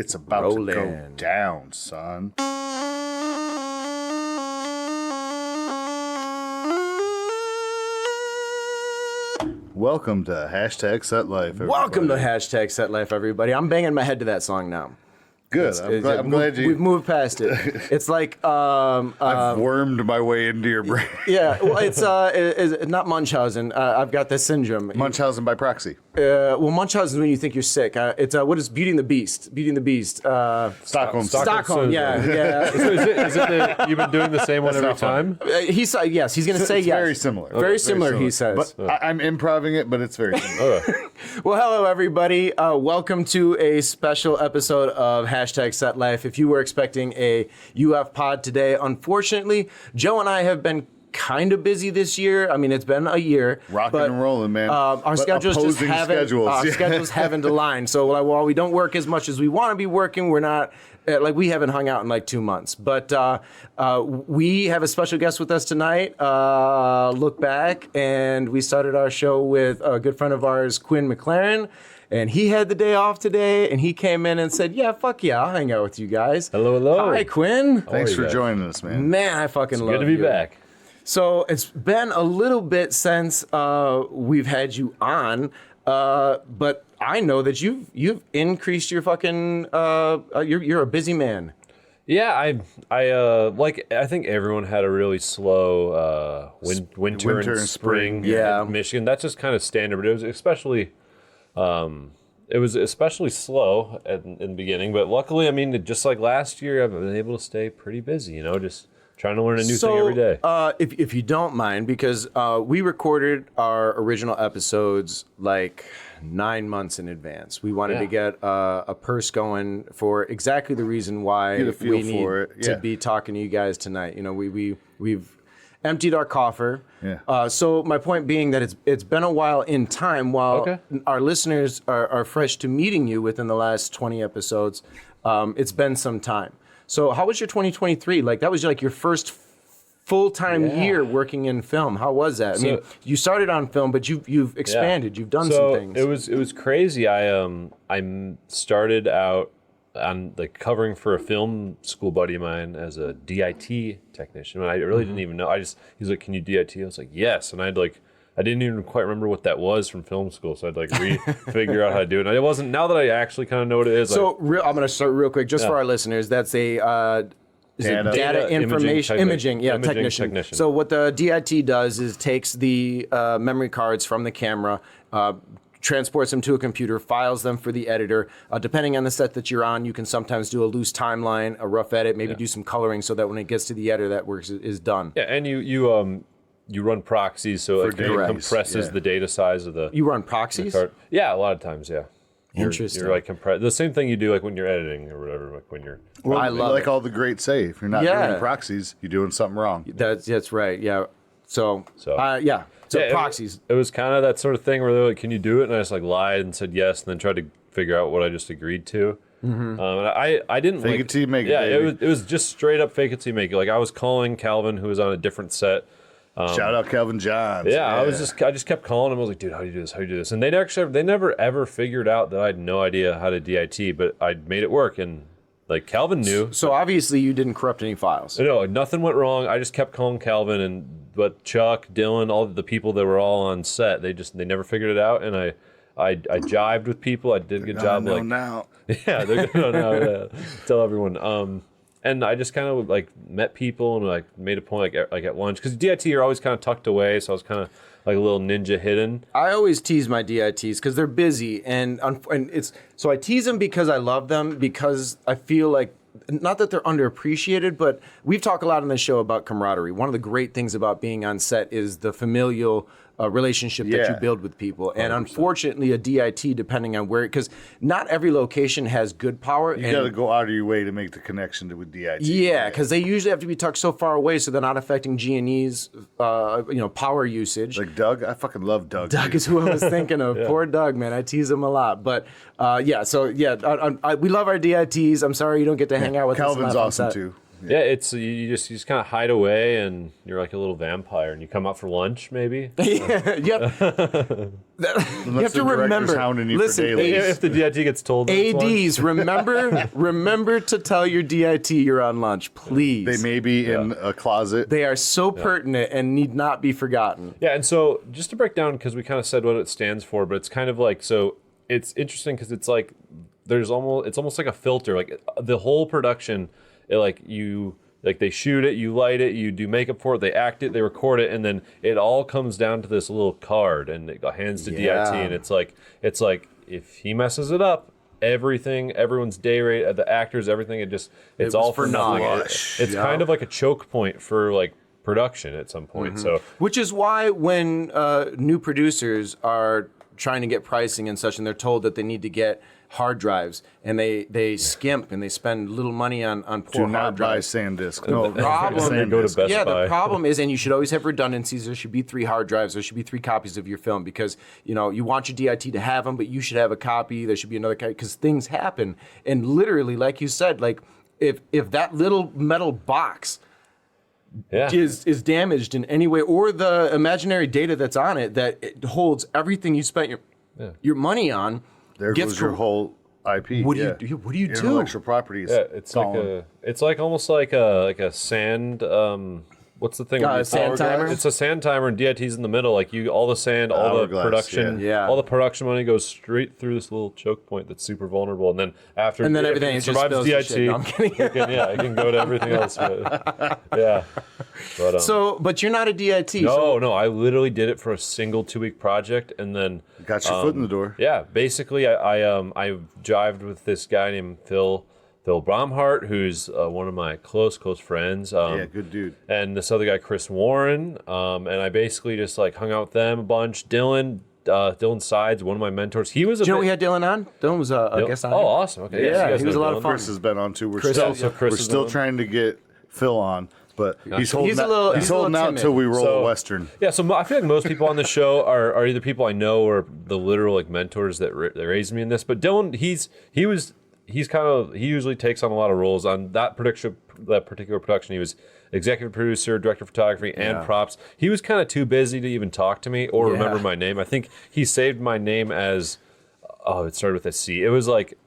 It's about to go down, son. Welcome to Hashtag Set Life, everybody. Welcome to Hashtag Set Life, everybody. I'm banging my head to that song now. Good. I'm glad we've moved past it. It's like I've wormed my way into your brain. Yeah, well, it's not Munchausen. I've got this syndrome. Munchausen by proxy. Well, Munchausen is when you think you're sick. It's what is Beauty and the Beast? Beauty and the Beast. Stockholm. Stockholm. Yeah. Is it that you've been doing the same one every time? He's going to say it's yes. very similar. Very similar, he says. But I'm improving it, but it's very similar. Well, hello, everybody. Welcome to a special episode of Hashtag Set Life. If you were expecting a UF pod today, unfortunately, Joe and I have been kind of busy this year. I mean, it's been a year. Rocking and rolling, man. Our schedules just haven't schedules haven't aligned. So while we don't work as much as we want to be working, we're not we haven't hung out in like 2 months. But we have a special guest with us tonight. Look back, and we started our show with a good friend of ours, Quinn McLaren. And he had the day off today, and he came in and said, yeah, fuck yeah, I'll hang out with you guys. Hello. Hi, Quinn. Thanks for joining us, man. Man, I fucking love you. Good to be back. So it's been a little bit since we've had you on, but I know that you've increased your fucking, you're a busy man. Yeah, I think everyone had a really slow winter and spring in Michigan. That's just kind of standard, but it was especially slow in the beginning. But luckily, I mean, just like last year, I've been able to stay pretty busy. Just trying to learn a new thing every day. If you don't mind, because we recorded our original episodes like 9 months in advance. We wanted to get a purse going for exactly the reason why we need to be talking to you guys tonight. We've emptied our coffer. Yeah. So my point being that it's been a while in time. While our listeners are fresh to meeting you within the last 20 episodes, it's been some time. So how was your 2023? Like, that was like your first full-time year working in film. How was that? I mean, you started on film, but you've expanded. You've done some things. It was crazy. I started out on covering for a film school buddy of mine as a DIT technician. I really didn't even know. He's like, "Can you DIT?" I was like, "Yes." And I didn't even quite remember what that was from film school, so I'd figure out how to do it. And it wasn't. Now that I actually kind of know what it is. So I'm going to start real quick, just for our listeners. That's a data information imaging technician. So what the DIT does is takes the memory cards from the camera, transports them to a computer, files them for the editor. Depending on the set that you're on, you can sometimes do a loose timeline, a rough edit, maybe do some coloring, so that when it gets to the editor, that work is done. Yeah, and you run proxies, so it compresses the data size of the. You run proxies? Yeah, a lot of times, yeah. Interesting. You're the same thing you do when you're editing or whatever, when you're. Well, I love all the greats say, if you're not doing proxies, you're doing something wrong. That's right. Yeah. So proxies. It was kind of that sort of thing where they're like, "Can you do it?" And I just lied and said yes, and then tried to figure out what I just agreed to. Mm-hmm. And I didn't fake it till you make it. Yeah, baby. it was just straight up fake it till you make it. Like, I was calling Calvin, who was on a different set. Shout out Calvin Johns. Yeah, I just kept calling him. I was like, "Dude, how do you do this? How do you do this?" And they never ever figured out that I had no idea how to DIT, but I made it work, and Calvin knew. So obviously you didn't corrupt any files. No, nothing went wrong. I just kept calling Calvin, but Chuck, Dylan, all the people that were all on set, they never figured it out, and I jived with people. I did a good job. Now. Yeah, they're gonna know now. Tell everyone. And I just kind of met people and made a point like at lunch, because DIT are always kind of tucked away, so I was kind of like a little ninja hidden. I always tease my DITs because they're busy, and it's so I tease them because I love them, because I feel like, not that they're underappreciated, but we've talked a lot on this show about camaraderie. One of the great things about being on set is the familial relationship that you build with people. And 100%. Unfortunately, a DIT, depending on where, because not every location has good power. You got to go out of your way to make the connection with DIT. Yeah, because they usually have to be tucked so far away so they're not affecting G&E's power usage. Like Doug? I fucking love Doug. Doug is who I was thinking of. Poor Doug, man. I tease him a lot. But we love our DITs. I'm sorry you don't get to hang out with Calvin's us. Calvin's awesome too. Yeah, it's you just kind of hide away, and you're like a little vampire, and you come out for lunch, maybe. Yeah, yep. You have to remember. Listen, if the DIT gets told. ADs, remember to tell your DIT you're on lunch, please. They may be in a closet. They are so pertinent and need not be forgotten. Yeah, and so just to break down, because we kind of said what it stands for, but it's kind of like, so it's interesting because it's like it's almost like a filter. Like the whole production, they shoot it, you light it, you do makeup for it, they act it, they record it, and then it all comes down to this little card, and it hands to DIT, and it's like if he messes it up, everyone's day rate, the actors, everything, it's all for nothing. It's kind of like a choke point for like production at some point. So, which is why when new producers are trying to get pricing and such, and they're told that they need to get hard drives, and they skimp and they spend little money on poor hard drives. Do not buy SanDisk. No, the problem, go to Best Buy. The problem is, and you should always have redundancies. There should be 3 hard drives. There should be 3 copies of your film, because you want your DIT to have them, but you should have a copy. There should be another copy, because things happen. And literally, like you said, like if that little metal box is damaged in any way, or the imaginary data that's on it that it holds everything you spent your money on. There goes your whole IP. What do you do? Intellectual property is it's like almost like a sand. What's the thing? Sand timer. It's a sand timer, and DIT's in the middle. Like all the sand, all the production, all the production money goes straight through this little choke point that's super vulnerable, and then everything just spills DIT. Shit. No, I'm kidding. It can go to everything else. But, but you're not a DIT. No, I literally did it for a single 2-week project, and then got your foot in the door. Yeah, basically, I jived with this guy named Phil Bromhart, who's one of my close friends. Good dude. And this other guy, Chris Warren. And I basically just like hung out with them a bunch. Dylan Sides, one of my mentors. He was. We had Dylan on? Dylan was a guest on. Oh, awesome. Okay. Yeah, he was a lot of fun. Chris has been on too. We're Chris still trying to get Phil on. But he's holding out till we roll a Western. Yeah, so I feel like most people on the show are either people I know or the literal like mentors that raised me in this. But Dylan, he usually takes on a lot of roles on that particular production. He was executive producer, director of photography, and props. He was kind of too busy to even talk to me or remember my name. I think he saved my name as it started with a C. It was like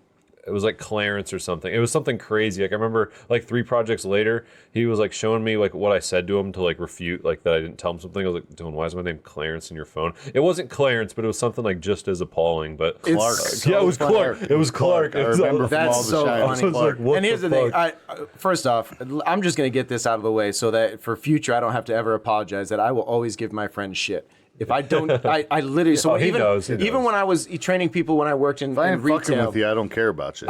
Clarence or something. It was something crazy. Like I remember like 3 projects later, he was like showing me like what I said to him to like refute like that I didn't tell him something. I was like, Dylan, why is my name Clarence in your phone? It wasn't Clarence, but it was something like just as appalling. But Clark. It was Clark. It was Clark. I remember from all That's the so shines. funny. Like, and here's the thing. First off, I'm just going to get this out of the way so that for future I don't have to ever apologize, that I will always give my friends shit. If I don't, I literally. So he knows. Even when I was training people, when I worked in If I ain't retail, fucking with you, I don't care about you.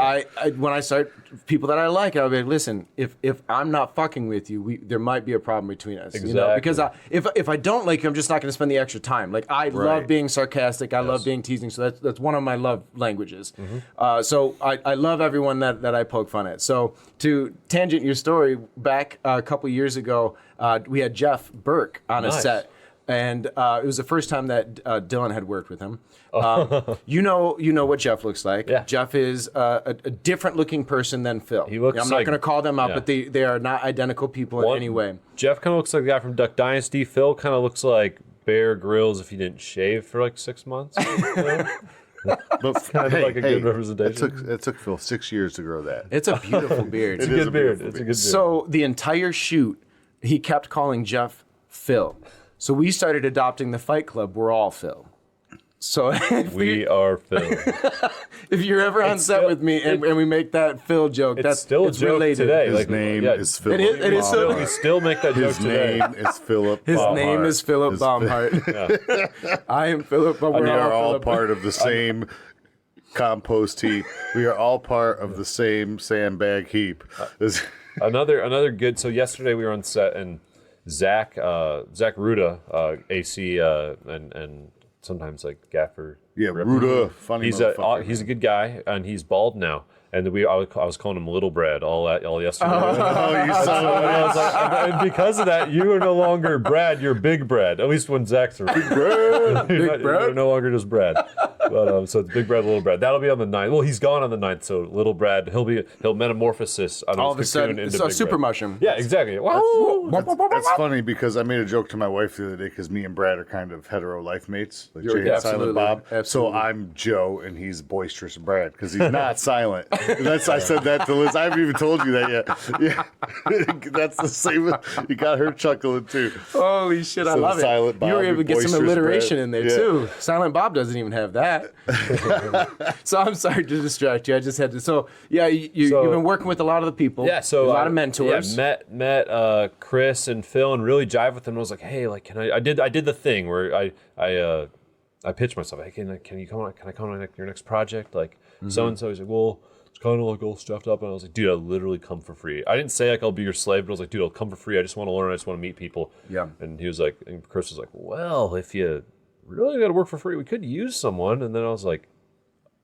When I start people that I like, I'll be like, listen, if I'm not fucking with you, there might be a problem between us. Exactly. Because if I don't like you, I'm just not going to spend the extra time. Like I love being sarcastic. I love being teasing. So that's one of my love languages. So I love everyone that I poke fun at. So to tangent your story, back a couple years ago, we had Jeff Burke on a set. And it was the first time that Dylan had worked with him. You know what Jeff looks like. Yeah. Jeff is a different looking person than Phil. He looks I'm not like- going to call them out, but they are not identical people in any way. Jeff kind of looks like the guy from Duck Dynasty. Phil kind of looks like Bear Grylls if he didn't shave for like 6 months. But Kind of like a good representation. It took Phil 6 years to grow that. It's a beautiful beard. It's a good beard. It's a good beard. So the entire shoot, he kept calling Jeff Phil. So we started adopting the Fight Club. We're all Phil. So we are Phil. If you're ever on set with me and we make that Phil joke, It's still a joke related. today. His name is Philip. It is so- We still make that joke His today. name is Philip. His Baumhart. name is Philip Baumhart. I am Philip, but We we're are all Philip. part of the same compost heap. We are all part of the same sandbag heap. Another good. So yesterday we were on set and Zach Ruda, AC, and sometimes like Gaffer. Yeah, Ruda, funny He's motherfucker. he's a good guy, and he's bald now. And I was calling him Little Brad all yesterday. Oh, you son of And I was like, and because of that, you are no longer Brad. You're Big Brad. At least when Zach's around. Big Brad. You're no longer just Brad. But so it's Big Brad, Little Brad. That'll be on the 9th. Well, he's gone on the 9th, so Little Brad, he'll metamorphosis on All of a his sudden, cocoon it's into a Big super Brad. mushroom. Yeah, exactly. Wow. That's funny because I made a joke to my wife the other day because me and Brad are kind of hetero life mates, like Jay and absolutely, Silent Bob. absolutely. So I'm Joe and he's boisterous Brad because he's not silent. I said that to Liz. I haven't even told you that yet. Yeah, that's the same. You got her chuckling too. Holy shit, I So love Silent it. Bob, You were able to get some boisterous alliteration Brad. in there Yeah. too. Silent Bob doesn't even have that. So I'm sorry to distract you. I just had to. So yeah, you've been working with a lot of the people. Yeah, so a lot of mentors. Yeah, met Chris and Phil and really jive with them. I was like, hey, like, can I did the thing where I pitched myself. Hey, can you come on? Can I come on your next project? Like so and so. He's like, well, it's kind of like all stuffed up. And I was like, dude, I'll literally come for free. I didn't say like I'll be your slave, but I was like, dude, I'll come for free. I just want to learn. I just want to meet people. Yeah. And he was like, and Chris was like, well, if you really got to work for free, we could use someone. And then I was like,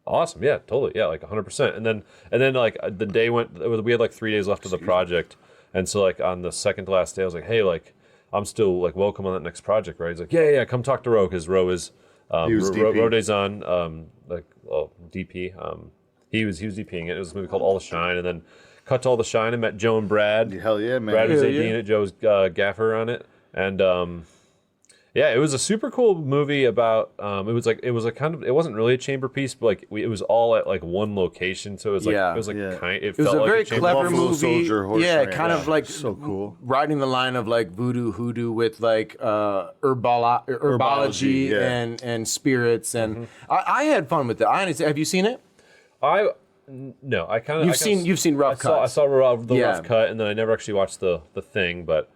awesome, yeah, totally, yeah, like 100%. And then like the day went. We had like 3 days left of the project, and so like on the second to last day, I was like, hey, like I'm still like welcome on that next project, right? He's like, yeah, come talk to Ro because Ro is He was DP. Ro Dezon, DP. He was DPing it. It was a movie called All the Shine, and then cut to All the Shine and met Joe and Brad. Hell yeah, man. Brad was Yeah, ADing yeah. it. Joe was gaffer on it, and yeah, it was a super cool movie about. It was like kind of. It wasn't really a chamber piece, but like it was all at like one location, so it was like Yeah. it was like Yeah. kind. It was felt a like very chamber clever Buffalo movie. Soldier, horse yeah, ranch. kind of like So cool. riding the line of like voodoo, hoodoo with like herbology yeah. and spirits, and I had fun with it. Have you seen it? No, I kind of. You've seen Rough I Cuts. saw the Yeah. rough cut, and then I never actually watched the thing, but.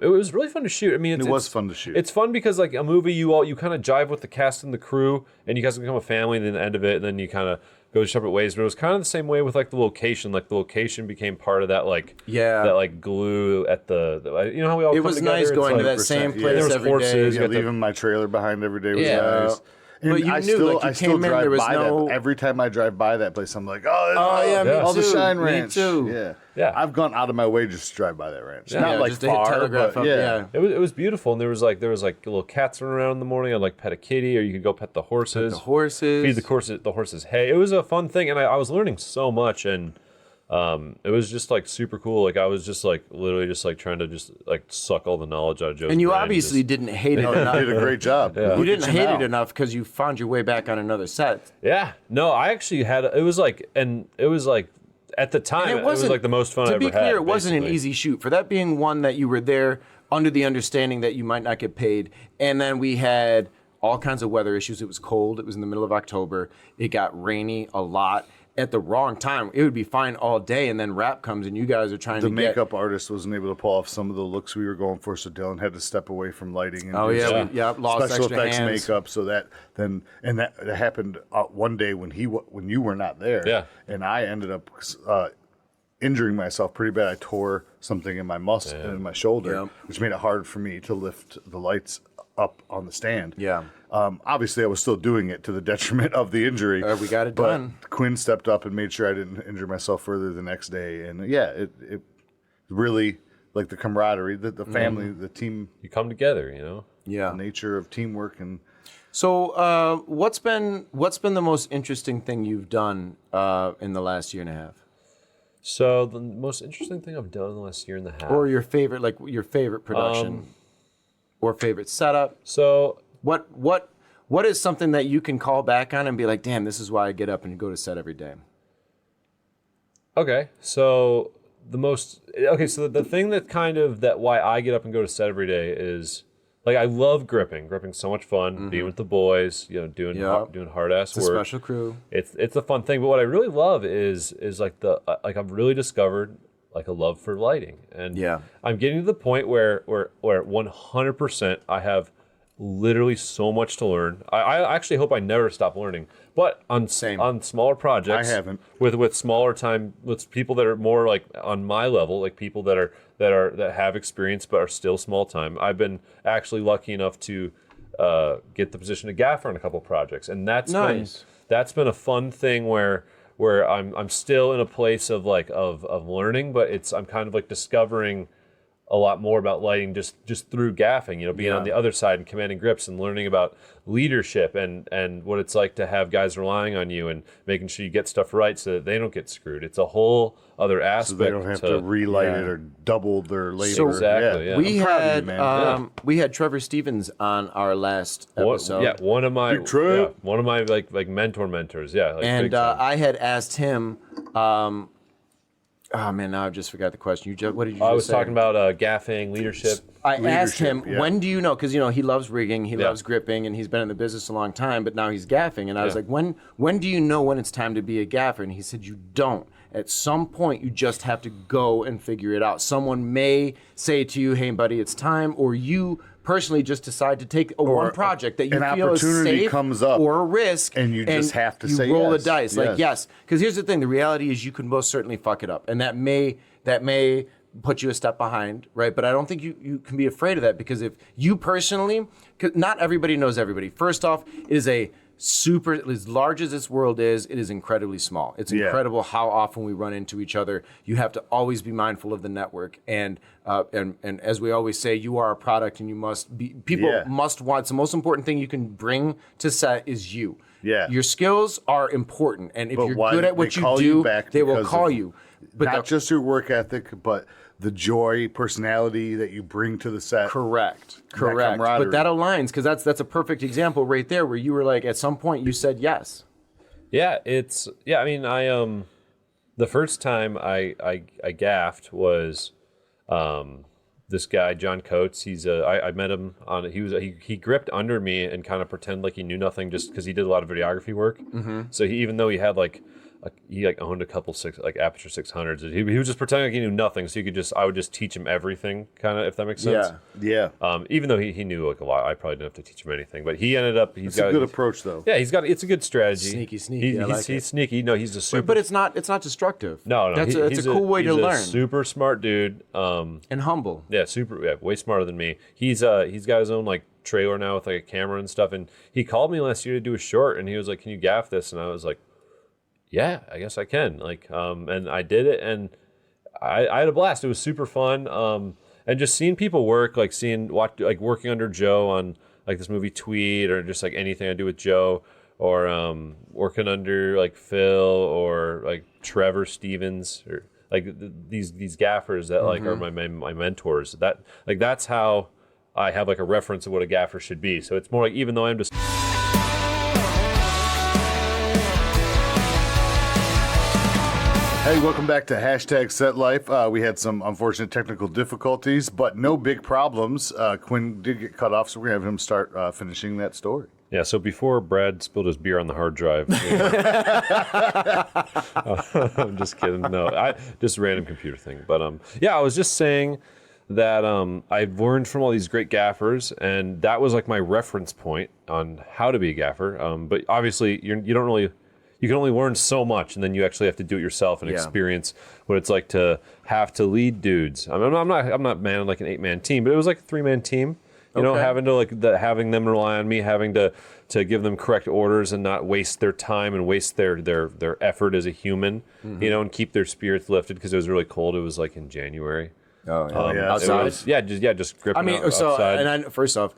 It was really fun to shoot. I mean, It was fun to shoot. It's fun because like a movie, you kind of jive with the cast and the crew, and you guys become a family. And then the end of it, and then you kind of go separate ways. But it was kind of the same way with like the location. Like the location became part of that like that like glue at the you know how we all It come was together? nice It's going to like- that same yeah. place There was every horses, day. you Yeah, got the- leaving my trailer behind every day was Yeah. nice. And But you I knew, still, like, you I still came in, drive there was by no- that. Every time I drive by that place, I'm like, oh, yeah, me all the too. Shine Me Ranch. too. Yeah. Yeah. I've gone out of my way just to drive by that ranch. Yeah, Not like just to hit far, Telegraph but up, yeah. It was beautiful, and there was like little cats running around in the morning. I'd like pet a kitty, or you could go pet the horses. The horses. Feed the horses hay. It was a fun thing, and I was learning so much, and it was just like super cool. Like I was just like literally just like trying to just like suck all the knowledge out of Joe's And you brain, obviously just- didn't hate it enough. Did a great job. You didn't hate now. it enough because you found your way back on another set. Yeah, no, I actually had. It was like at the time And it was like the most fun I To ever be had. clear, it wasn't an basically. easy shoot. For that being one that you were there under the understanding that you might not get paid, and then we had all kinds of weather issues. It was cold. It was in the middle of October. It got rainy a lot at the wrong time. It would be fine all day, and then rap comes, and you guys are trying The to makeup artist wasn't able to pull off some of the looks we were going for, so Dylan had to step away from lighting and Oh, do yeah, some lost special extra effects hands. makeup. So that happened one day when you were not there. Yeah. And I ended up injuring myself pretty bad. I tore something in my muscle and in my shoulder, Yep. which made it hard for me to lift the lights up on the stand. Yeah. Obviously, I was still doing it to the detriment of the injury. We got it but done. Quinn stepped up and made sure I didn't injure myself further the next day. And yeah, it really, like the camaraderie, the family, the team, You come together, you know. Yeah. the nature of teamwork. And So, what's been the most interesting thing you've done in the last year and a half, So the most interesting thing I've done in the last year and a half. or your favorite production, or favorite setup? So What is something that you can call back on and be like, damn, this is why I get up and go to set every day? okay, so the thing that why I get up and go to set every day is like I love gripping. Gripping's so much fun. Being with the boys, you know, doing Yep. doing hard ass It's a work. special crew. It's a fun thing. But what I really love is like I've really discovered like a love for lighting, and Yeah. I'm getting to the point where 100% I have literally so much to learn. I actually hope I never stop learning. But on smaller projects, I haven't. with smaller time with people that are more like on my level, like people that have experience but are still small time. I've been actually lucky enough to get the position of gaffer on a couple projects, and that's Nice. been a fun thing where where I'm still in a place of like of learning, but I'm kind of like discovering a lot more about lighting just through gaffing, being on the other side and commanding grips and learning about leadership and what it's like to have guys relying on you and making sure you get stuff right so that they don't get screwed. It's a whole other aspect. So they don't have to relight it or double their labor. So exactly, yeah. We had Trevor Stevens on our last episode. One of my Big one of my like mentors, like and I had asked him. Oh man, now I just forgot the question. What did you? I was say? talking about gaffing, leadership. I asked him, when do you know? Because he loves rigging, he Yeah. loves gripping, and he's been in the business a long time. But now he's gaffing, and I was like, when do you know when it's time to be a gaffer? And he said, you don't. At some point, you just have to go and figure it out. Someone may say to you, "Hey, buddy, it's time," or you personally just decide to take one project that you feel is safe comes up or a risk, and you just have to you say roll yes. the dice. Like yes, because here's the thing: the reality is you can most certainly fuck it up, and that may put you a step behind, right? But I don't think you can be afraid of that, because if you personally, 'cause not everybody knows everybody. First off, it is a super, as large as this world is, it is incredibly small. It's incredible how often we run into each other. You have to always be mindful of the network, and as we always say, you are a product, and you must be. People must want. It's the most important thing you can bring to set is you. Yeah. Your skills are important, and if you're why good at they what you call do, you back they will because call of you. But not just your work ethic, but the joy, personality that you bring to the set. Correct. camaraderie. But that aligns, because that's a perfect example right there, where you were like, at some point you said yes. Yeah, I mean, the first time I gaffed was this guy John Coates. I met him on he gripped under me and kind of pretended like he knew nothing, just because he did a lot of videography work. Mm-hmm. So even though he had he owned a couple Aperture 600s. He was just pretending like he knew nothing, so I would just teach him everything, kind of, if that makes sense. Yeah. Even though he knew a lot, I probably didn't have to teach him anything. But he ended up. It's a good approach, though. Yeah, it's a good strategy. Sneaky. He's sneaky. No, he's a super. But it's not destructive. No. It's a cool way to learn. Super smart dude. And humble. Yeah, way smarter than me. He's got his own trailer now with a camera and stuff. And he called me last year to do a short, and he was like, "Can you gaff this?" And I was like, yeah, I guess I can. And I did it, and I had a blast. It was super fun. And just seeing people work, working under Joe on this movie Tweed, or just anything I do with Joe, or working under Phil, or Trevor Stevens, or these gaffers that are my mentors. That's how I have a reference of what a gaffer should be. So it's more even though I'm just. Hey, welcome back to #SetLife. We had some unfortunate technical difficulties, but no big problems. Quinn did get cut off, so we're going to have him start finishing that story. Yeah, so before Brad spilled his beer on the hard drive. I'm just kidding. No, just a random computer thing. But I was just saying that I've learned from all these great gaffers, and that was my reference point on how to be a gaffer. But obviously, you can only learn so much, and then you actually have to do it yourself and experience what it's like to have to lead dudes. I mean, I'm not manning an 8-man team, but it was a 3-man team. You know, having to having them rely on me, having to give them correct orders and not waste their time and waste their effort as a human. Mm-hmm. And keep their spirits lifted, because it was really cold. It was in January. Oh yeah, outside. Just gripping. outside. First off,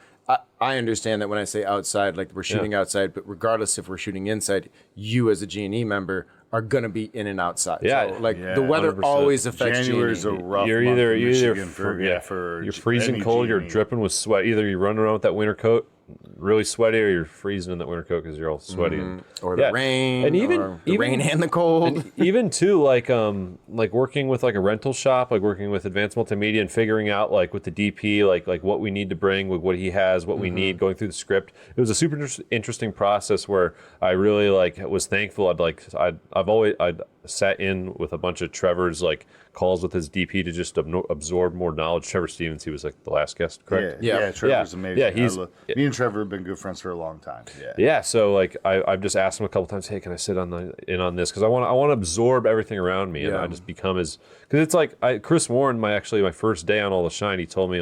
I understand that when I say outside, we're shooting outside, but regardless if we're shooting inside, you as a G&E member are going to be in and outside. Yeah. So, the weather 100%. always affects January's G&E. a rough You're month either in Michigan for you're freezing any cold, you're G&E. dripping with sweat. Either you run around with that winter coat, really sweaty, or you're freezing in that winter coat because you're all sweaty. Or the rain, and or the rain and the cold. And even too, working with a rental shop, working with Advanced Multimedia and figuring out with the DP, what we need to bring, with what he has, what we need, going through the script. It was a super interesting process where I really was thankful. I'd sat in with a bunch of Trevor's calls with his DP to just absorb more knowledge. Trevor Stevens, he was the last guest, correct? Yeah, Trevor's amazing. Yeah, me and Trevor have been good friends for a long time. Yeah. So I've just asked him a couple times, hey, can I sit in on this? Because I want to absorb everything around me, and I just become because it's Chris Warren, my first day on All the Shine, he told me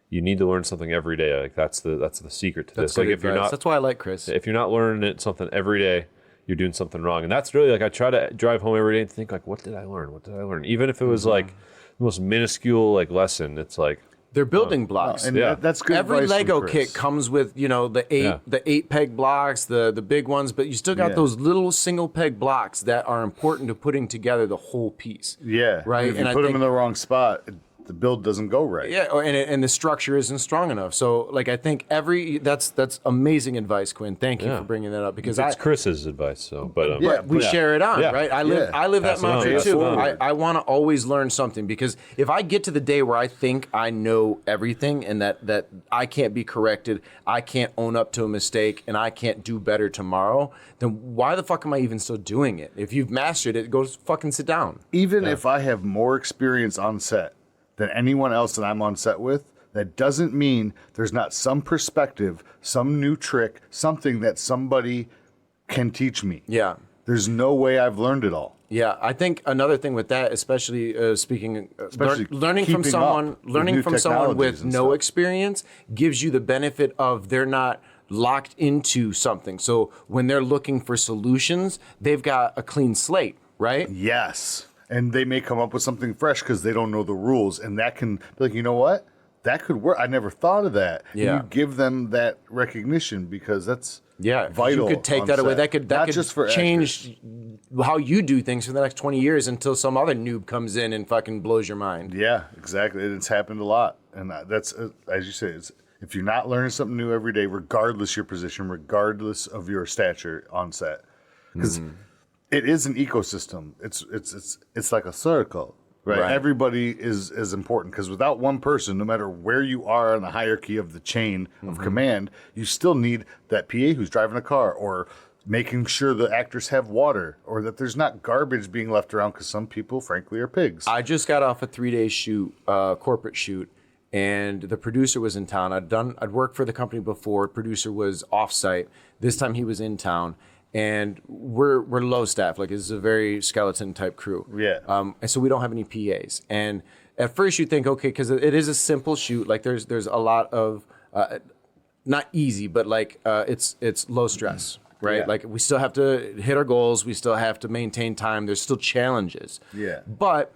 you need to learn something every day. That's the secret to this. That's why I like Chris. If you're not learning something every day, you're doing something wrong. And that's really like, I try to drive home every day and think like, what did I learn? What did I learn? Even if it was like the most minuscule like lesson, it's like, they're building blocks. And Yeah. that's good. Every advice from Lego Chris. kit comes with, the eight peg blocks, the big ones, but you still got those little single peg blocks that are important to putting together the whole piece. Yeah. Right. If you put them in the wrong spot, the build doesn't go right. Yeah, and the structure isn't strong enough. So, like, I think that's amazing advice, Quinn. Thank you for bringing that up because it's Chris's advice. So, but we share it on, Yeah. right? I live that Pass it on. mantra Pass too. it on. I want to always learn something because if I get to the day where I think I know everything and that I can't be corrected, I can't own up to a mistake, and I can't do better tomorrow, then why the fuck am I even still doing it? If you've mastered it, go fucking sit down. Even if I have more experience on set than anyone else that I'm on set with, that doesn't mean there's not some perspective, some new trick, something that somebody can teach me. Yeah. There's no way I've learned it all. Yeah, I think another thing with that, especially learning from keeping someone, up with new with technologies and no stuff. experience, gives you the benefit of they're not locked into something. So when they're looking for solutions, they've got a clean slate, right? Yes. And they may come up with something fresh because they don't know the rules. And that can be like, you know what? That could work. I never thought of that. Yeah. And you give them that recognition because that's Yeah, vital. You could take on that away. set. That could Not just for change how you do things for the next 20 years until some other noob comes in and fucking blows your mind. Yeah, exactly. It's happened a lot. And that's, as you say, if you're not learning something new every day, regardless your position, regardless of your stature on set, because it is an ecosystem. It's like a circle, right? Everybody is important because without one person, no matter where you are on the hierarchy of the chain of command, you still need that PA who's driving a car or making sure the actors have water or that there's not garbage being left around because some people, frankly, are pigs. I just got off a 3-day shoot, corporate shoot, and the producer was in town. I'd worked for the company before. Producer was off-site. This time he was in town. And we're low staff, like it's a very skeleton type crew. Yeah. And so we don't have any PAs. And at first you think, okay, because it is a simple shoot. Like there's a lot of not easy, but like it's low stress, right? Yeah. Like we still have to hit our goals. We still have to maintain time. There's still challenges. Yeah. But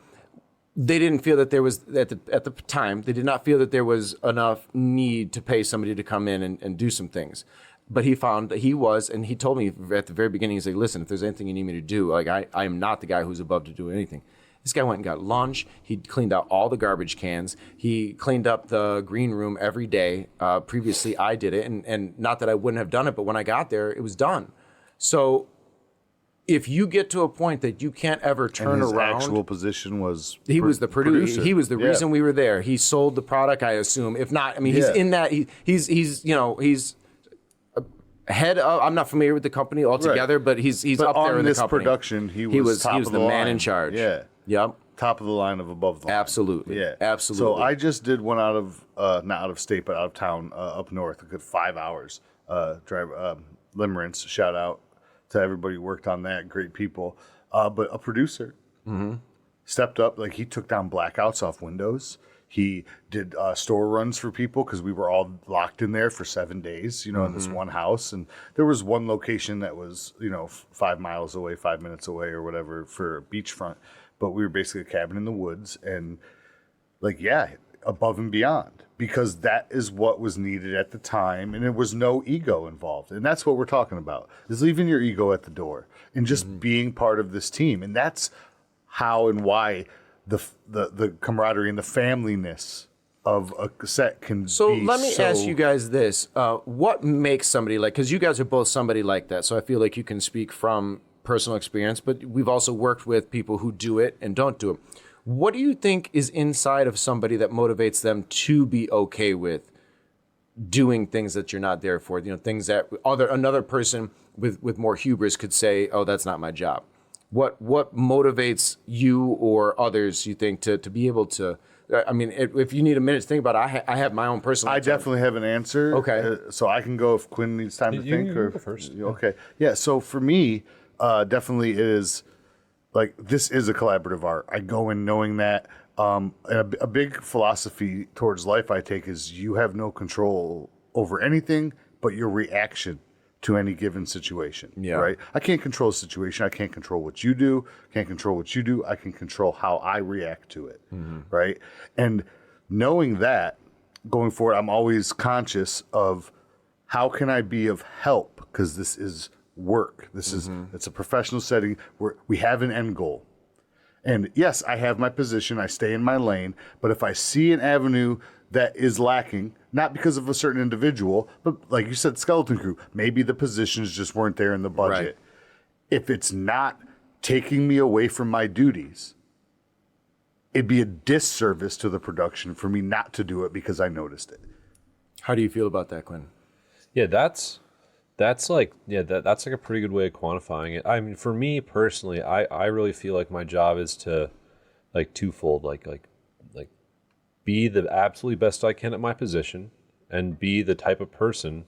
they didn't feel that there was at the time. They did not feel that there was enough need to pay somebody to come in and do some things. But he found that he was, and he told me at the very beginning, he's like, listen, if there's anything you need me to do, like I am not the guy who's above to do anything. This guy went and got lunch. He cleaned out all the garbage cans. He cleaned up the green room every day. Previously, I did it, and not that I wouldn't have done it, but when I got there, it was done. So if you get to a point that you can't ever turn and his around, actual position was he was the producer. He was the Yeah. reason we were there. He sold the product, I assume. If not, I mean, he's Yeah. in that. He's head of, I'm not familiar with the company altogether, but he's But up there on in the this company. production, he was top of the the man line. in charge. Yeah. Yep. Top of the line of above the line. Absolutely. Yeah. Absolutely. So I just did one out of, not out of state, but out of town, up north, a good 5 hours. Drive, Limerence, shout out to everybody who worked on that. Great people. But a producer stepped up, like he took down blackouts off windows. He did store runs for people because we were all locked in there for 7 days, in this one house. And there was one location that was, 5 miles away, 5 minutes away or whatever for a beachfront. But we were basically a cabin in the woods and above and beyond because that is what was needed at the time. And there was no ego involved. And that's what we're talking about is leaving your ego at the door and just being part of this team. And that's how and why the camaraderie and the familyness of a set can So be let me ask you guys this. What makes somebody like, because you guys are both somebody like that, so I feel like you can speak from personal experience, but we've also worked with people who do it and don't do it. What do you think is inside of somebody that motivates them to be okay with doing things that you're not there for? Things that another person with more hubris could say, oh, that's not my job. What motivates you or others, you think, to be able to? I mean, if you need a minute to think about it, I have my own personal. I definitely have an answer. Okay. So I can go if Quinn needs time to think. You or go first. Okay. Yeah. So for me, definitely it is like this is a collaborative art. I go in knowing that. A big philosophy towards life I take is you have no control over anything but your reaction to any given situation. Yeah. Right. I can't control the situation. I can't control what you do. Can't control what you do. I can control how I react to it. Right. And knowing that going forward, I'm always conscious of how can I be of help? Because this is work. This is, it's a professional setting where we have an end goal. And yes, I have my position. I stay in my lane. But if I see an avenue that is lacking, not because of a certain individual, but like you said, skeleton crew, maybe the positions just weren't there in the budget. Right. If it's not taking me away from my duties, it'd be a disservice to the production for me not to do it because I noticed it. How do you feel about that, Quinn? Yeah, that's like a pretty good way of quantifying it. I mean, for me personally, I really feel like my job is to like twofold, like be the absolutely best I can at my position and be the type of person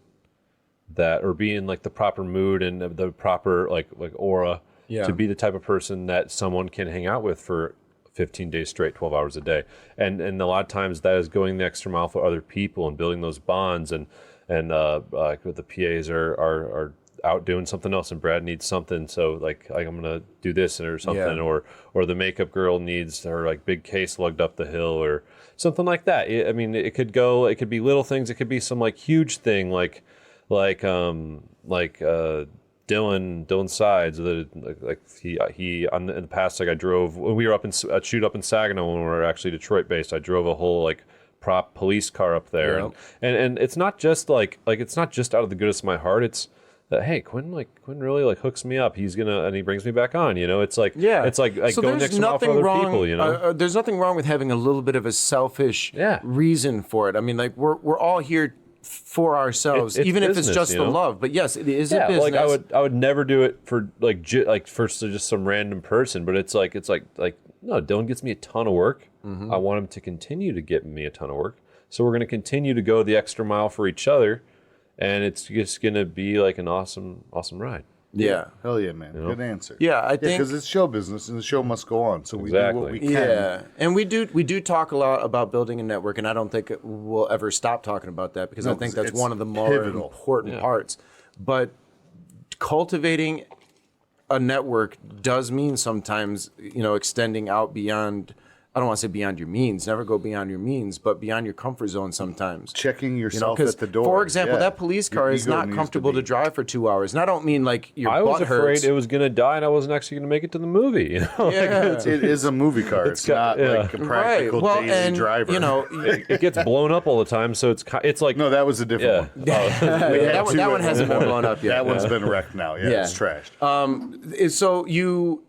that, or be in like the proper mood and the proper like aura to be the type of person that someone can hang out with for 15 days straight, 12 hours a day. And a lot of times that is going the extra mile for other people and building those bonds and like the PAs are out doing something else and Brad needs something, so like I'm gonna do this or something, or the makeup girl needs her like big case lugged up the hill or something like that. I mean, it could be little things, it could be some like huge thing like Dylan Sides, like he in the past, like I drove when we were up in shoot up in Saginaw when we were actually Detroit based. I drove a whole like prop police car up there, and it's not just like it's not just out of the goodness of my heart. It's that hey, Quinn really like hooks me up. He's gonna and he brings me back on. You know, it's like it's like so going next mile for other people. You know, there's nothing wrong with having a little bit of a selfish reason for it. I mean, like we're all here for ourselves, even if it's just the love. But yes, it is a business. Like I would never do it for for just some random person. But it's like no, Dylan gets me a ton of work. I want him to continue to get me a ton of work. So we're going to continue to go the extra mile for each other, and it's just going to be like an awesome ride. Yeah. Hell yeah, man. Good answer. Yeah, I think because it's show business and the show must go on. So we do what we can. Yeah, and we do talk a lot about building a network, and I don't think we'll ever stop talking about that because I think that's one of the more important parts. But cultivating a network does mean sometimes, extending out beyond. I don't want to say beyond your means. Never go beyond your means, but beyond your comfort zone sometimes. Checking yourself at the door. For example, that police car is not comfortable to drive for 2 hours. And I don't mean like your butt hurts. I was afraid it was going to die and I wasn't actually going to make it to the movie. You know? It is a movie car. It's not like a practical daily driver. It gets blown up all the time, so it's like... No, that was a different one. That one hasn't been blown up yet. That one's been wrecked now. Yeah, it's trashed. So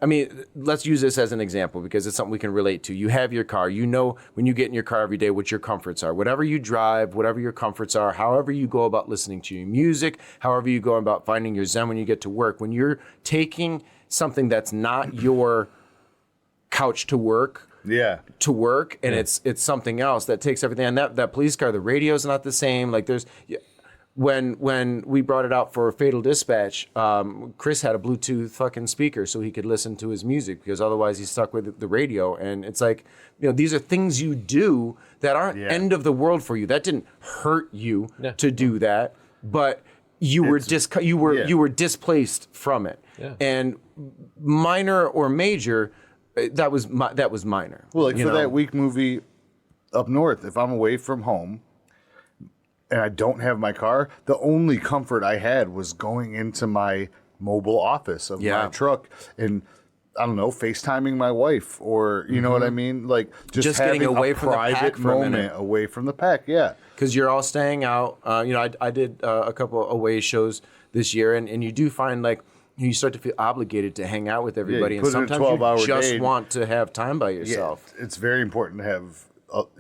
I mean, let's use this as an example because it's something we can relate to. You have your car. You know when you get in your car every day what your comforts are. Whatever you drive, whatever your comforts are, however you go about listening to your music, however you go about finding your zen when you get to work. When you're taking something that's not your couch to work, and it's something else that takes everything. And that police car, the radio's not the same. Like there's... When we brought it out for Fatal Dispatch, Chris had a Bluetooth fucking speaker so he could listen to his music because otherwise he's stuck with the radio. And it's like, these are things you do that aren't end of the world for you. That didn't hurt you to do that, but you were displaced from it. Yeah. And minor or major, that was minor. Well, like for that week movie up north, if I'm away from home and I don't have my car, the only comfort I had was going into my mobile office of my truck and, I don't know, FaceTiming my wife or, you know what I mean? Like just having getting away a from private the pack for moment away from the pack. Yeah. Because you're all staying out. I did a couple away shows this year and you do find like, you start to feel obligated to hang out with everybody. And sometimes you just want to have time by yourself. Yeah, it's very important to have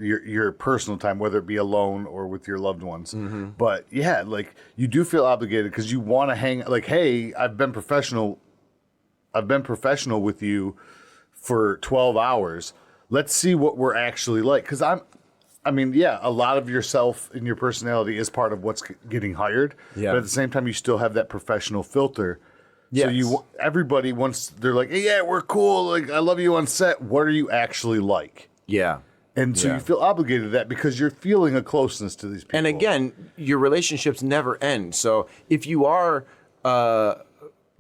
your personal time, whether it be alone or with your loved ones. But yeah, like you do feel obligated because you want to hang. Like, hey, I've been professional with you for 12 hours. Let's see what we're actually like. Because a lot of yourself and your personality is part of what's getting hired. Yeah. But at the same time, you still have that professional filter. Yes. So everybody once they're like, hey, yeah, we're cool. Like, I love you on set. What are you actually like? Yeah. And so you feel obligated to that because you're feeling a closeness to these people. And again, your relationships never end. So if you are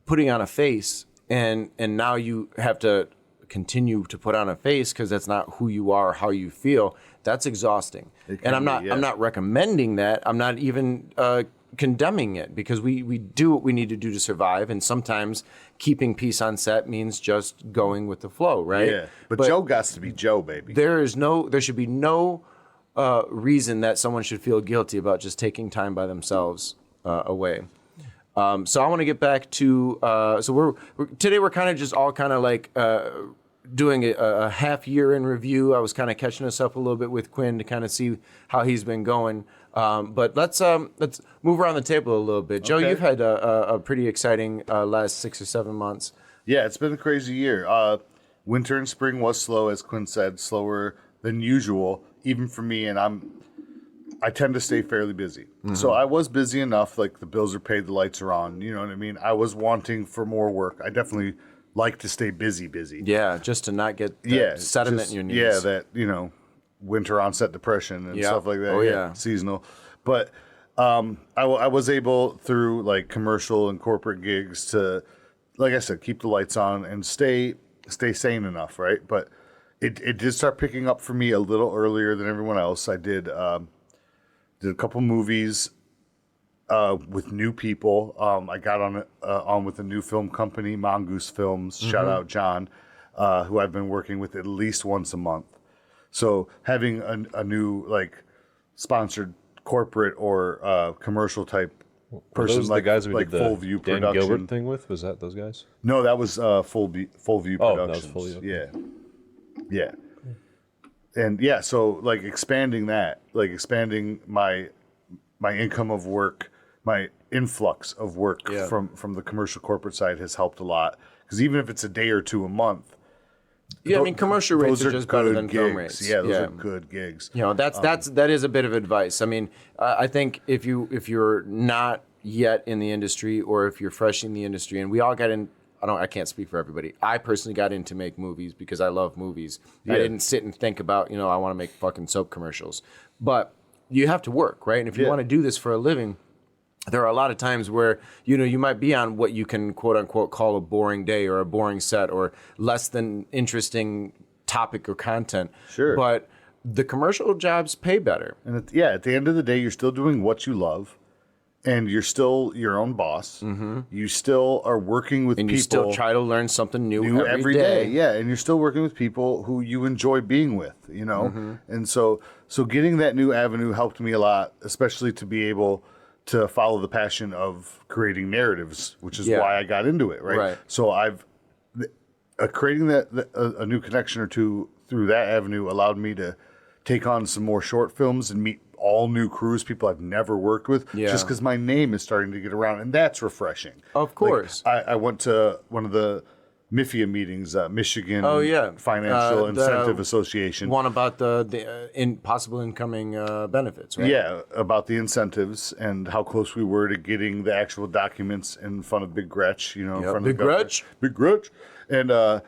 putting on a face and now you have to continue to put on a face because that's not who you are, how you feel, that's exhausting. And I'm not recommending that. I'm not even condemning it, because we do what we need to do to survive, and sometimes keeping peace on set means just going with the flow, right? Yeah, but Joe got to be Joe, baby. There should be no reason that someone should feel guilty about just taking time by themselves away. So I want to get back to today we're kind of just all kind of like doing a half year in review. I was kind of catching us up a little bit with Quinn to kind of see how he's been going. But let's move around the table a little bit. Joe, you've had a pretty exciting last 6 or 7 months. Yeah, it's been a crazy year. Winter and spring was slow, as Quinn said, slower than usual, even for me. And I tend to stay fairly busy. Mm-hmm. So I was busy enough, like the bills are paid, the lights are on. You know what I mean? I was wanting for more work. I definitely like to stay busy. Yeah, just to not get sediment in your knees. Yeah, that, winter onset depression and stuff like that. Oh, yeah. Seasonal. But I was able, through like commercial and corporate gigs, to, like I said, keep the lights on and stay sane enough, right? But it did start picking up for me a little earlier than everyone else. I did a couple movies with new people. I got on with a new film company, Mongoose Films. Mm-hmm. Shout out John, who I've been working with at least once a month. So having a new like sponsored corporate or commercial type person, those like the guys we like did the Full View Dan Production Gilbert thing with, was that those guys? No, that was Full View Productions. Oh, that was Full View. Okay. Yeah. And yeah, so like expanding my income of work, my influx of work from the commercial corporate side has helped a lot. Because even if it's a day or two a month, I mean, commercial rates are just better than gigs. film rates. Yeah, those are good gigs. That is a bit of advice. I mean, I think if you're not yet in the industry, or if you're fresh in the industry, and we all got in. I can't speak for everybody. I personally got in to make movies because I love movies. Yeah. I didn't sit and think about, I want to make fucking soap commercials. But you have to work, right? And if you want to do this for a living, there are a lot of times where, you might be on what you can quote unquote call a boring day or a boring set or less than interesting topic or content. Sure. But the commercial jobs pay better. And at the end of the day, you're still doing what you love. And you're still your own boss. Mm-hmm. You still are working with people. And you still try to learn something new every day. Yeah, and you're still working with people who you enjoy being with, Mm-hmm. And so getting that new avenue helped me a lot, especially to be able to follow the passion of creating narratives, which is why I got into it, right? So creating a new connection or two through that avenue allowed me to take on some more short films and meet all new crews, people I've never worked with, just because my name is starting to get around, and that's refreshing. Of course. Like, I went to one of the MIFIA meetings, Michigan Financial Incentive Association. One about the possible incoming benefits, right? Yeah, about the incentives and how close we were to getting the actual documents in front of Big Gretsch, in front of Big Gretsch. Big Gretsch. And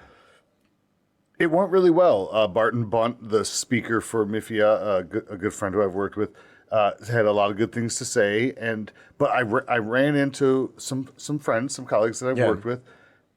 it went really well. Barton Bunt, the speaker for MIFIA, a good friend who I've worked with, had a lot of good things to say. But I ran into some friends, some colleagues that I've worked with,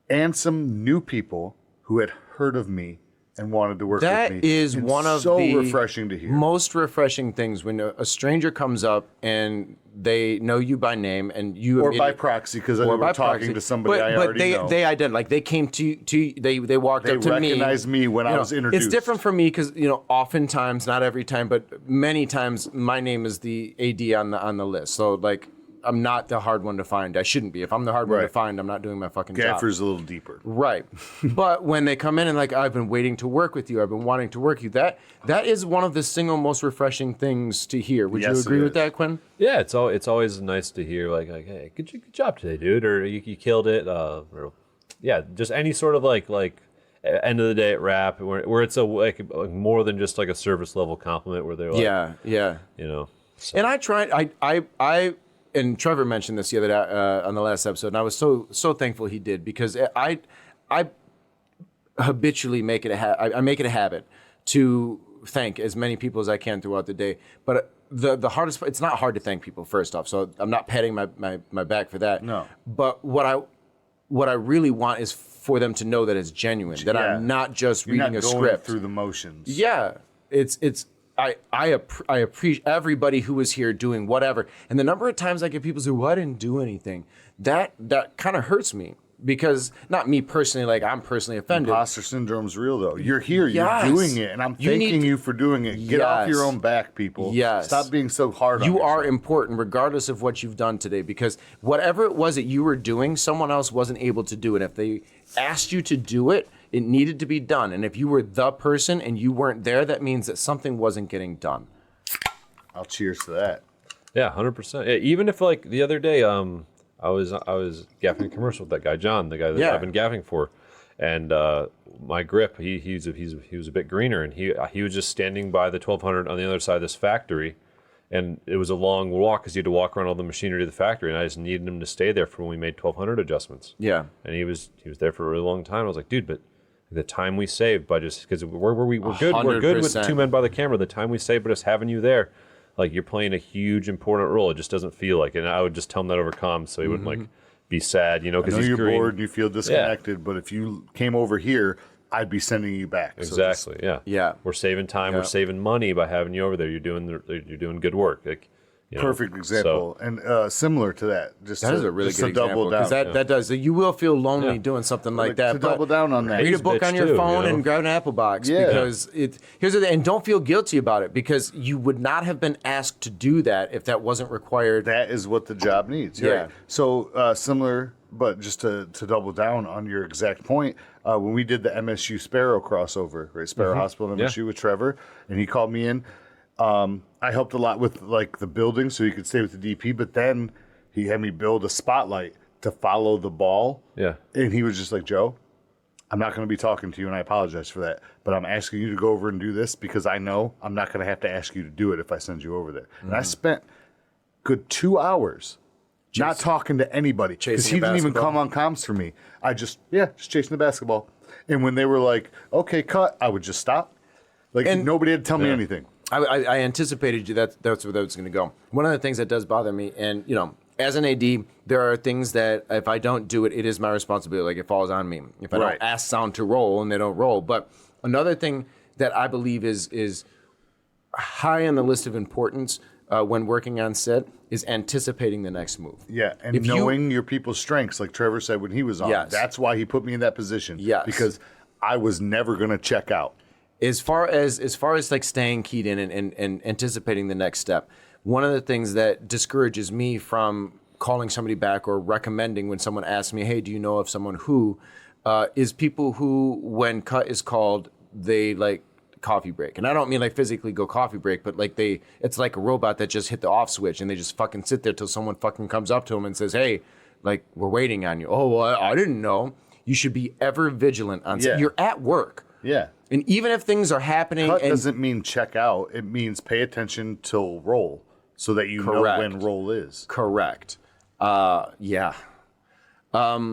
and some new people who had heard of me and wanted to work with me. That is one of the refreshing to hear. Most refreshing things when a stranger comes up and they know you by name and you by proxy, because they were talking to somebody I already know. They identify, like they came to they walked up to me. They recognized me when I was introduced. It's different for me because oftentimes, not every time, but many times, my name is the AD on the list. So like, I'm not the hard one to find. I shouldn't be. If I'm the hard one to find, I'm not doing my fucking job. Gaffer's a little deeper. Right. But when they come in and like, I've been waiting to work with you, I've been wanting to work with you, that is one of the single most refreshing things to hear. Would you agree with that, Quinn? Yeah, it's always nice to hear like hey, good job today, dude, or you killed it. Or, just any sort of like end of the day at wrap where it's like more than just like a service level compliment where they're like So. And I tried. I and Trevor mentioned this the other day on the last episode, and I was so thankful he did, because I habitually make it I make it a habit to thank as many people as I can throughout the day. But the hardest part, it's not hard to thank people, first off. So I'm not patting my back for that. No. But what I really want is for them to know that it's genuine, that I'm not just You're reading not a going script through the motions. Yeah, I appreciate everybody who was here doing whatever, and the number of times I get people say, "Well, I didn't do anything." That kind of hurts me because not me personally, like I'm personally offended. Imposter syndrome's real though. You're here, Yes. you're doing it, and I'm thanking you for doing it. Get off your own back, people. Yes. Stop being so hard on You yourself. are important regardless of what you've done today, because whatever it was that you were doing, someone else wasn't able to do it. If they asked you to do it, it needed to be done. And if you were the person and you weren't there, that means that something wasn't getting done. I'll cheers to that. Yeah, 100%. Yeah, even if like the other day, I was gaffing a commercial with that guy John, the guy that I've been gaffing for, and my grip, he was a bit greener, and he was just standing by the 1200 on the other side of this factory, and it was a long walk because he had to walk around all the machinery of the factory, and I just needed him to stay there for when we made 1200 adjustments. Yeah. And he was there for a really long time. I was like, dude, but the time we saved by just because we're good 100%. with two men by the camera. The time we saved by just having you there, like you're playing a huge important role. It just doesn't feel like. And I would just tell him that over comms so he wouldn't like be sad, I know because he's you're green. bored and you feel disconnected, but if you came over here, I'd be sending you back. So Exactly. Yeah. We're saving time. Yeah. We're saving money by having you over there. You're doing good work. Like, perfect example, and similar to that. That is a really good double example, because down. that does. You will feel lonely doing something like that. To but double down on that. read a book bitch on your too, phone you know? and grab an Apple box, Yeah. because here's the thing, and don't feel guilty about it, because you would not have been asked to do that if that wasn't required. That is what the job needs. Yeah. Right? So similar, but just to double down on your exact point, when we did the MSU Sparrow crossover, right? Sparrow Hospital and MSU with Trevor, and he called me in. I helped a lot with like the building so he could stay with the DP, but then he had me build a spotlight to follow the ball. Yeah. And he was just like, Joe, I'm not going to be talking to you, and I apologize for that, but I'm asking you to go over and do this because I know I'm not going to have to ask you to do it if I send you over there. And I spent good 2 hours not talking to anybody because Chasing he a didn't even basketball. come on comms for me. I just chasing the basketball. And when they were like, okay, cut, I would just stop. Like And- nobody had to tell me anything. I anticipated you that's where that was going to go. One of the things that does bother me, and as an AD, there are things that if I don't do it, it is my responsibility. Like it falls on me. If I Right. don't ask sound to roll and they don't roll. But another thing that I believe is high on the list of importance when working on set is anticipating the next move. Yeah, and If you- knowing your people's strengths, like Trevor said when he was on. Yes. That's why he put me in that position. Yes. Because I was never going to check out. As far as like staying keyed in and anticipating the next step, one of the things that discourages me from calling somebody back or recommending when someone asks me, hey, do you know of someone who, is people who, when cut is called, they like coffee break. And I don't mean like physically go coffee break, but like it's like a robot that just hit the off switch and they just fucking sit there till someone fucking comes up to them and says, hey, like we're waiting on you. Oh, well, I didn't know. You should be ever vigilant on Yeah. You're at work. Yeah. And even if things are happening, Cut and doesn't mean check out. It means pay attention till roll so that you Correct. know when roll is. correct, yeah. I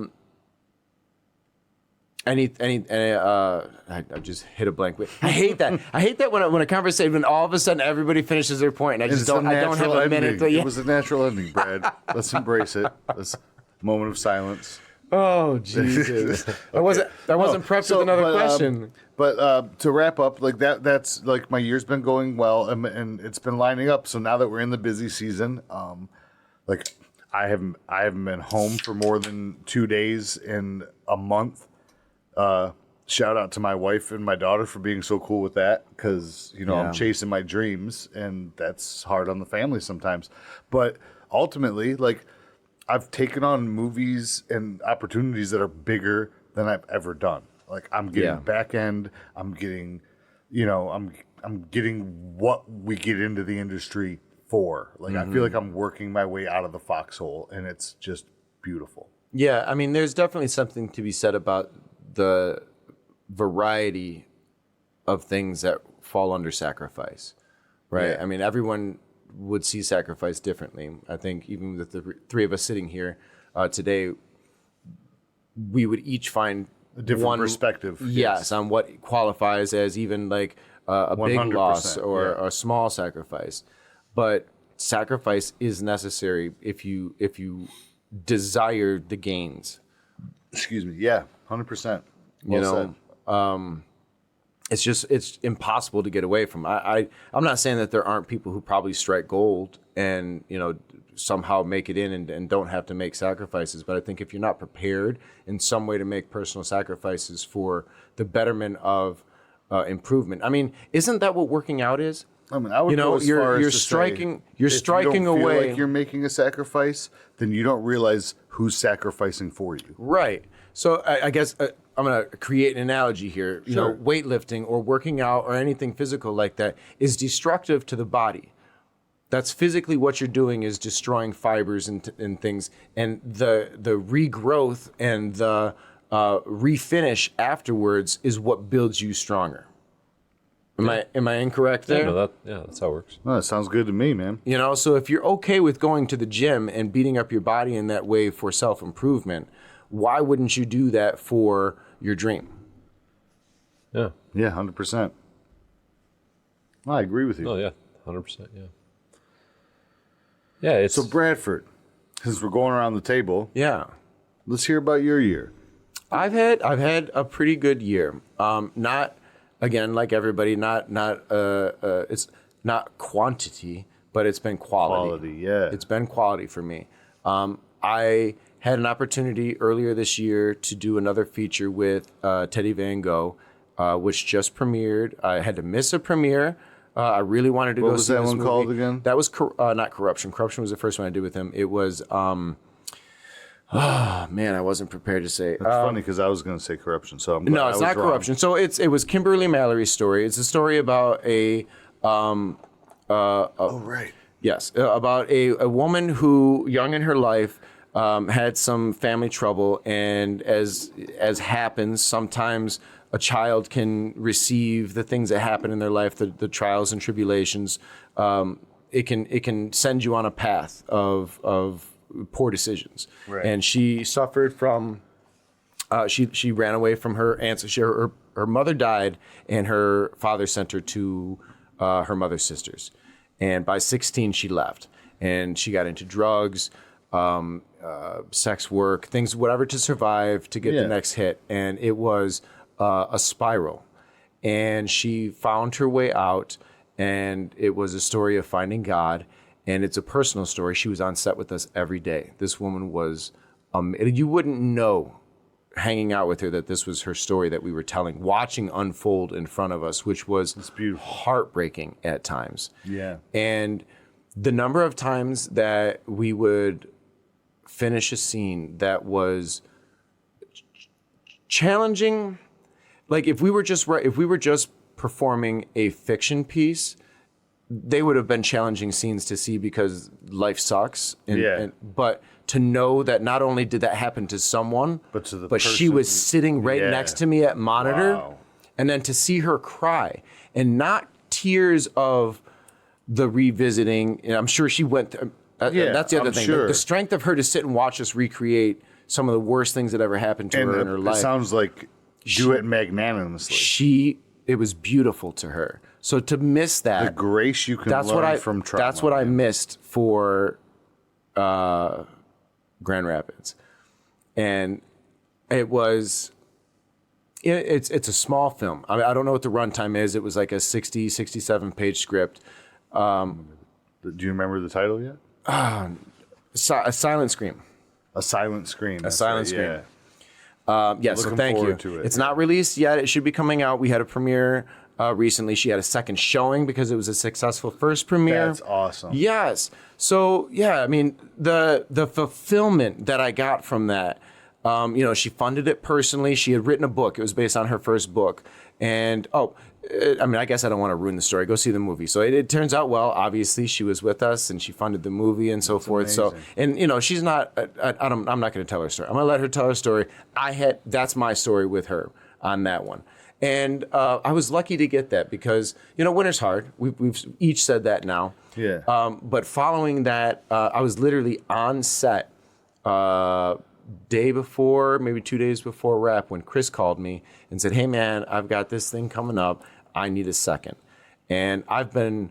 just hit a blank. I hate that. I hate that when a conversation, when all of a sudden everybody finishes their point, and I just It's a don't. I don't have natural a minute. ending. To, yeah. It was a natural ending, Brad. Let's embrace it. Let's moment of silence. Oh Jesus! I wasn't prepped with another question. But to wrap up, like that's like my year's been going well, and it's been lining up. So now that we're in the busy season, like I haven't been home for more than 2 days in a month. Shout out to my wife and my daughter for being so cool with that, because I'm chasing my dreams, and that's hard on the family sometimes. But ultimately, like, I've taken on movies and opportunities that are bigger than I've ever done. Like, I'm getting back end. I'm getting, I'm getting what we get into the industry for. Like, I feel like I'm working my way out of the foxhole, and it's just beautiful. Yeah, I mean, there's definitely something to be said about the variety of things that fall under sacrifice, right? Yeah. I mean, everyone would see sacrifice differently. I think even with the three of us sitting here today, we would each find A different perspective. Yes, on what qualifies as even like a big 100%, loss or yeah. a small sacrifice, but sacrifice is necessary if you desire the gains. Excuse me. Yeah, 100%. You know, it's impossible to get away from. I'm not saying that there aren't people who probably strike gold and, you know, somehow make it in and don't have to make sacrifices. But I think if you're not prepared in some way to make personal sacrifices for the betterment of improvement, I mean, isn't that what working out is? I mean, I would go as far as to striking, say, you're if striking you don't away. feel like you're making a sacrifice, then you don't realize who's sacrificing for you. Right. So I guess I'm going to create an analogy here. You know, weightlifting or working out or anything physical like that is destructive to the body. That's physically what you're doing is destroying fibers and things. And the regrowth and the refinish afterwards is what builds you stronger. Am I incorrect there? Yeah, that's how it works. Oh, that sounds good to me, man. You know, so if you're okay with going to the gym and beating up your body in that way for self-improvement, why wouldn't you do that for your dream? Yeah. Yeah, 100%. I agree with you. Oh yeah, 100%. Yeah. Yeah. It's So Bradford, since we're going around the table, Yeah. let's hear about your year. I've had a pretty good year. Not again like everybody. It's not quantity, but it's been quality. Quality, yeah. It's been quality for me. I had an opportunity earlier this year to do another feature with Teddy Van Gogh, which just premiered. I had to miss a premiere. I really wanted to go was see that this one movie. called again? That was not Corruption. Corruption was the first one I did with him. It was. Oh man, I wasn't prepared to say. That's funny because I was going to say Corruption, so I'm glad No, I it's was not wrong. Corruption. So it was Kimberly Mallory's story. It's a story about a Oh, right. yes, about a woman who, young in her life, had some family trouble, and as happens, sometimes a child can receive the things that happen in their life, the trials and tribulations. It can send you on a path of poor decisions. Right. And she suffered from. She ran away from her aunts. Her mother died, and her father sent her to her mother's sisters. And by 16, she left, and she got into drugs, sex work, things, whatever to survive to get the next hit. And it was a spiral. And she found her way out, and it was a story of finding God. And it's a personal story. She was on set with us every day. This woman was, you wouldn't know hanging out with her that this was her story that we were telling, watching unfold in front of us, which was heartbreaking at times. Yeah. And the number of times that we would finish a scene that was challenging, like if we were just performing a fiction piece, they would have been challenging scenes to see because life sucks. But to know that not only did that happen to someone, But to the but she person- was sitting right Yeah. next to me at monitor, Wow. and then to see her cry, and not tears of the revisiting. And I'm sure she went. That's the other I'm thing. sure. The strength of her to sit and watch us recreate some of the worst things that ever happened to her in her it life. sounds like do it magnanimously. It was beautiful to her. So to miss that, The grace you can learn from trauma. That's what I missed for Grand Rapids, and it was. It's a small film. I mean, I don't know what the runtime is. It was like a 67 page script. Do you remember the title yet? A silent scream. A Silent Scream. A Silent Scream. Yeah, so Looking thank you. forward to it. It's not released yet. It should be coming out. We had a premiere recently. She had a second showing because it was a successful first premiere. That's awesome. Yes. So yeah, I mean the fulfillment that I got from that. She funded it personally. She had written a book. It was based on her first book. And I guess I don't want to ruin the story. Go see the movie. So it turns out well. Obviously, she was with us and she funded the movie and so forth. amazing. So and she's not. I'm not going to tell her story. I'm going to let her tell her story. That's my story with her on that one. And I was lucky to get that because winter's hard. We've each said that now. Yeah. But following that, I was literally on set. Day before, maybe 2 days before wrap, when Chris called me and said, "Hey man, I've got this thing coming up. I need a second. And I've been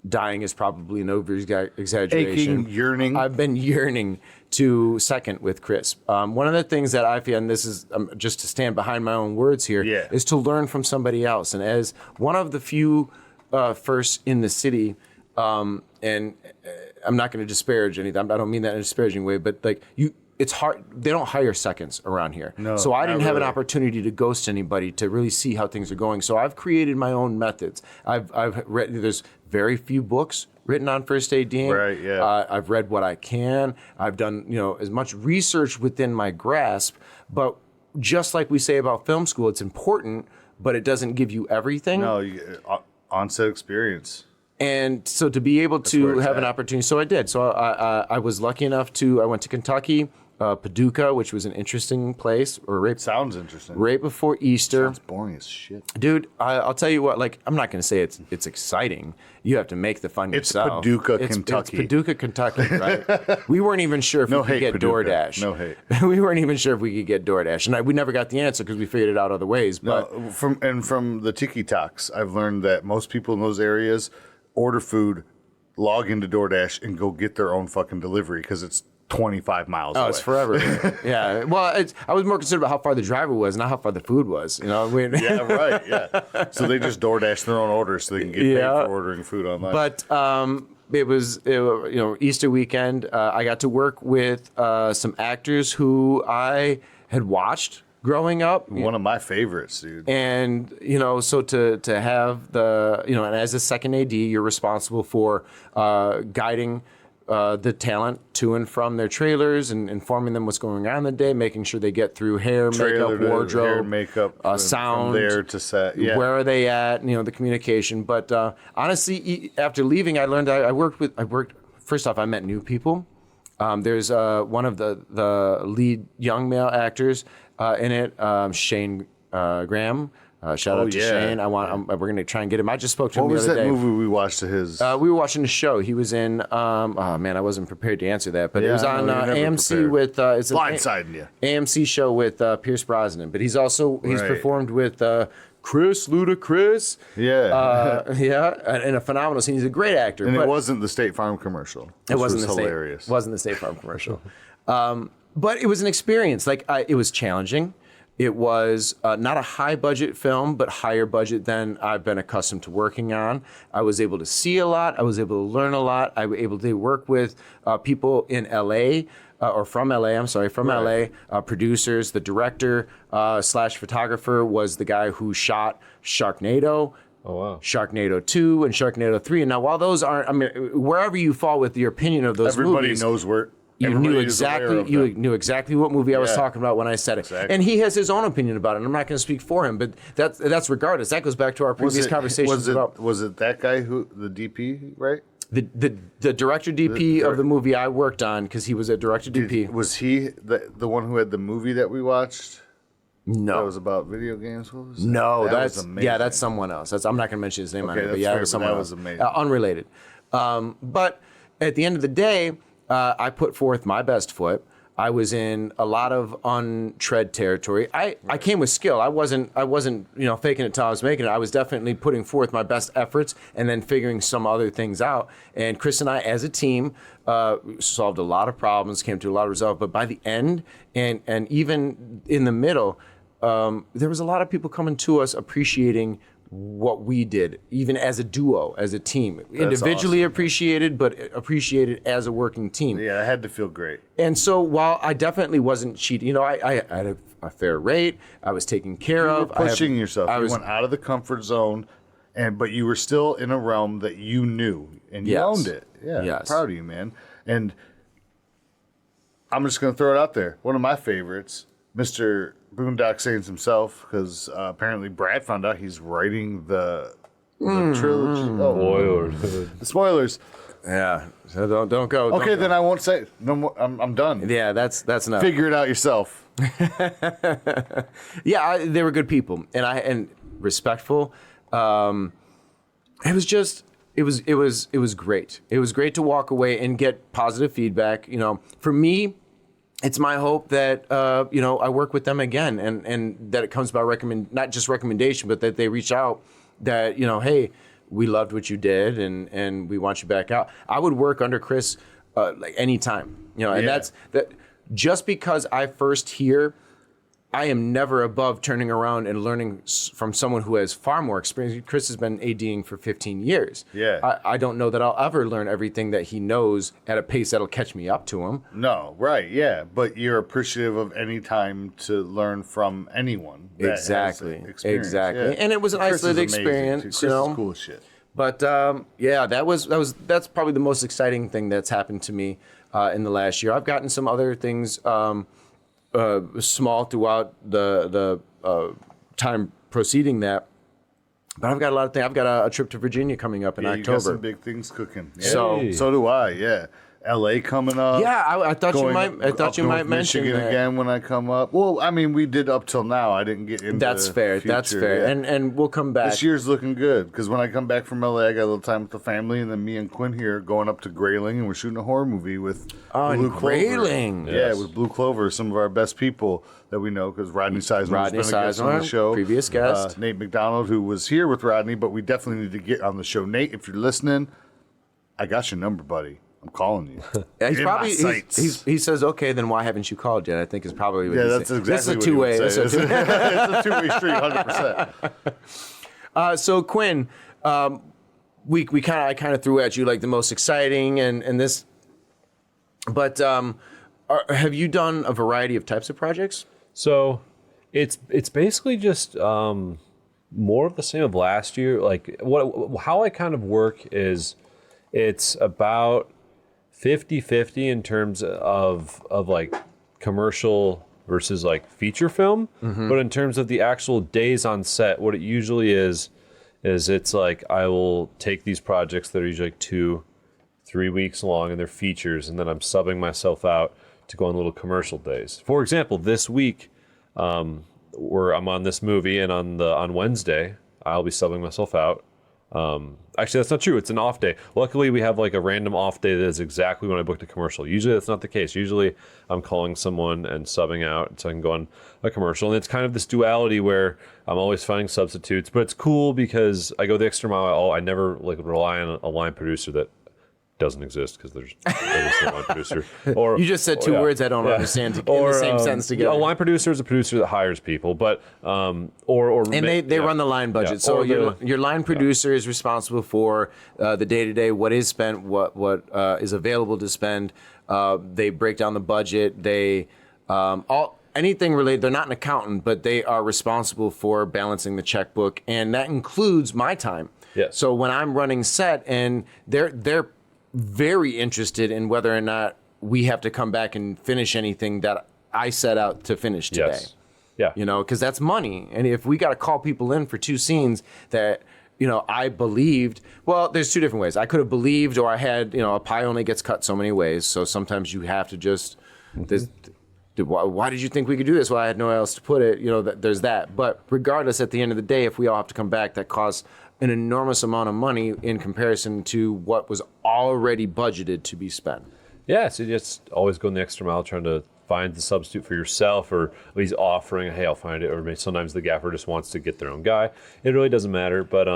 dying is probably an over-exaggeration. Aching, yearning. I've been yearning to second with Chris. One of the things that I feel, and this is just to stand behind my own words here, is to learn from somebody else. And as one of the few firsts in the city, and I'm not going to disparage anything. I don't mean that in a disparaging way, but like it's hard. They don't hire seconds around here. No, so I didn't have an really. opportunity to ghost anybody to really see how things are going. So I've created my own methods. I've read, there's very few books written on first ADing. Right, yeah. I've read what I can. I've done, as much research within my grasp, but just like we say about film school, it's important, but it doesn't give you everything. No, on-set experience. And so to be able to have an opportunity, so I did. So I was lucky enough I went to Kentucky, Paducah, which was an interesting place. Sounds interesting. Right before Easter. Sounds boring as shit. Dude, I'll tell you what, like, I'm not going to say it's exciting. You have to make the fun yourself. Paducah, Kentucky. It's Paducah, Kentucky, right? We weren't even sure if we could get Paducah. DoorDash. No hate. We weren't even sure if we could get DoorDash. And we never got the answer because we figured it out other ways. But No, from the Tiki Talks, I've learned that most people in those areas order food, log into DoorDash, and go get their own fucking delivery because it's 25 miles away. it's forever. Yeah. Well, I was more concerned about how far the driver was, not how far the food was. Yeah, right. Yeah. So they just DoorDash their own orders so they can get paid for ordering food online. But it was Easter weekend. I got to work with some actors who I had watched growing up. One of my favorites, dude. And, so to have and as a second AD, you're responsible for guiding the talent to and from their trailers and informing them what's going on in the day, making sure they get through hair, makeup, wardrobe, hair, makeup, sound, from there to set. Yeah. Where are they at? The communication. But honestly, after leaving, I learned I worked. First off, I met new people. There's one of the lead young male actors in it, Shane Graham. Shout out to Shane. We're going to try and get him. I just spoke to him the other day. What was that movie we watched of his? We were watching a show. He was in. Oh man, I wasn't prepared to answer that, but it was on AMC prepared. with. It's an Blindsiding you. AMC show with Pierce Brosnan, but he's Right. performed with Chris Ludacris. Yeah. And a phenomenal scene. He's a great actor. And but it wasn't the State Farm commercial. It wasn't was the hilarious. Wasn't the State Farm commercial. But it was an experience. It was challenging. It was not a high budget film, but higher budget than I've been accustomed to working on. I was able to see a lot. I was able to learn a lot. I was able to work with people in LA. Or from LA, I'm sorry, from LA, producers. The director / photographer was the guy who shot Sharknado, Oh, wow. Sharknado 2 and Sharknado 3. And now, while those aren't, wherever you fall with your opinion of those Everybody movies, knows where. you everybody knew is aware exactly of you them. knew exactly what movie I was Yeah. talking about when I said it. Exactly. And he has his own opinion about it. And I'm not going to speak for him, but that's regardless. That goes back to our previous conversations about Was it that guy who the DP, right? the director DP of the movie I worked on, because he was a director DP. Was he the one who had the movie that we watched? No. That was about video games. What was that? No, That was that's amazing. that's someone else. I'm not going to mention his name on Okay, it, but that's yeah, fair, it was but someone that else. was amazing. Unrelated. But at the end of the day, I put forth my best foot. I was in a lot of untread territory. I came with skill. I wasn't faking it till I was making it. I was definitely putting forth my best efforts and then figuring some other things out. And Chris and I, as a team, solved a lot of problems, came to a lot of results. But by the end, and even in the middle, there was a lot of people coming to us appreciating what we did, even as a duo, as a team. Individually awesome. appreciated, but appreciated as a working team. Yeah, that had to feel great. And so while I definitely wasn't cheating, I had a fair rate. I was taken care You were of. pushing yourself. I You was, went out of the comfort zone, but you were still in a realm that you knew and you Yes. owned it. Yeah, Yes. proud of you, man. And I'm just going to throw it out there. One of my favorites, Mr. Boondock Saints himself, because apparently Brad found out he's writing the trilogy. Oh, Spoilers. the spoilers. yeah. So don't go. Don't Okay, go. then I won't say. No more. I'm done. Yeah, that's enough. Figure it out yourself. Yeah, they were good people, and respectful. It was just. It was great. It was great to walk away and get positive feedback. For me, it's my hope that I work with them again, and that it comes by not just recommendation, but that they reach out. That hey, we loved what you did, and we want you back out. I would work under Chris like anytime, and that's that. Just because I first hear, I am never above turning around and learning from someone who has far more experience. Chris has been ADing for 15 years. Yeah. I don't know that I'll ever learn everything that he knows at a pace that'll catch me up to him. No, right, yeah. But you're appreciative of any time to learn from anyone. That Exactly. has experience. Exactly. Yeah. And it was an Chris is isolated amazing, experience. too. Chris is cool as shit. But that's probably the most exciting thing that's happened to me in the last year. I've gotten some other things small throughout the time preceding that, but I've got a lot of things. I've got a trip to Virginia coming up in You got some October. big things cooking. Yeah. So do I, yeah. LA coming up. yeah, I thought you Going might. I up thought you North might mention Michigan that. again when I come up. Well, I mean, we did up till now. I didn't get into That's fair. future, That's fair. yeah. And we'll come back. This year's looking good because when I come back from LA, I got a little time with the family, and then me and Quinn here are going up to Grayling, and we're shooting a horror movie with in Blue Clover. Grayling. Yeah, Yes. with Blue Clover, some of our best people that we know because Rodney Sizemore has been a guest on the Sizemore, show. previous guest. Nate McDonald, who was here with Rodney, but we definitely need to get on the show. Nate, if you're listening, I got your number, buddy. I'm calling you. Yeah, he's In my probably sights. he says, okay, then why haven't you called yet? I think is probably what Yeah, he's that's saying. exactly This is a what he two-way. would say. It's a two- It's a two-way street, 100%. So Quinn, I kind of threw at you like the most exciting and this, but have you done a variety of types of projects? So it's basically just more of the same of last year. Like how I kind of work is it's about 50-50 in terms of like commercial versus like feature film. But in terms of the actual days on set, what it usually is it's like I will take these projects that are usually like 2-3 weeks long and they're features, and then I'm subbing myself out to go on little commercial days. For example, this week, I'm on this movie, and on Wednesday, I'll be subbing myself out. Actually, that's not true. It's an off day. Luckily, we have like a random off day that is exactly when I booked a commercial. Usually, that's not the case. Usually, I'm calling someone and subbing out so I can go on a commercial. And it's kind of this duality where I'm always finding substitutes. But it's cool because I go the extra mile. I never like rely on a line producer that doesn't exist because there's a line producer. Or You just said two words I don't understand in the same sentence together. A line producer is a producer that hires people, but and They run the line budget. Yeah. So Or your line producer is responsible for the day-to-day, what is spent, what is available to spend. They break down the budget. They anything related. They're not an accountant, but they are responsible for balancing the checkbook, and that includes my time. Yes. So when I'm running set, and they're very interested in whether or not we have to come back and finish anything that I set out to finish today. Yes. Yeah. Because that's money. And if we got to call people in for two scenes that, I believed, well, there's two different ways. I could have believed, or I had, a pie only gets cut so many ways. So sometimes you have to just, why did you think we could do this? Well, I had nowhere else to put it. There's that. But regardless, at the end of the day, if we all have to come back, that costs an enormous amount of money in comparison to what was already budgeted to be spent. Yeah, so you just always going the extra mile trying to find the substitute for yourself, or at least offering, hey, I'll find it. Or maybe sometimes the gaffer just wants to get their own guy. It really doesn't matter. But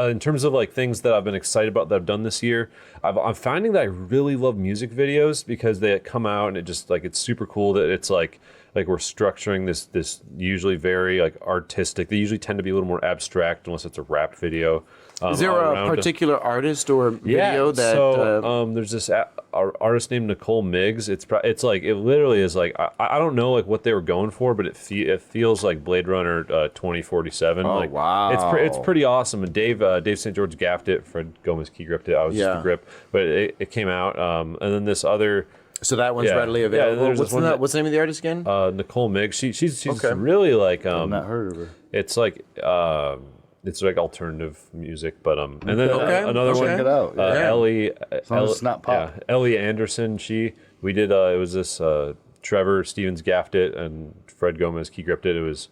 in terms of like things that I've been excited about that I've done this year, I'm finding that I really love music videos because they come out and it just like it's super cool that it's like we're structuring this usually very like artistic. They usually tend to be a little more abstract unless it's a rap video. Is there a particular artist or video that? So there's this artist named Nicole Miggs. It's like it literally is like I don't know like what they were going for, but it feels like Blade Runner 2047. Oh, like, wow. It's pretty awesome. And Dave St. George gaffed it. Fred Gomez key gripped it. I was just the grip, but it came out. And then this other. So that one's readily available. What's the name of the artist again? Nicole Miggs. She's Okay. really like I've not heard of her. it's like alternative music, but and then another one. Check it out. Yeah. Ellie, long as it's not pop. Yeah, Ellie Anderson. We did. It was this. Trevor Stevens gaffed it, and Fred Gomez key gripped it. It was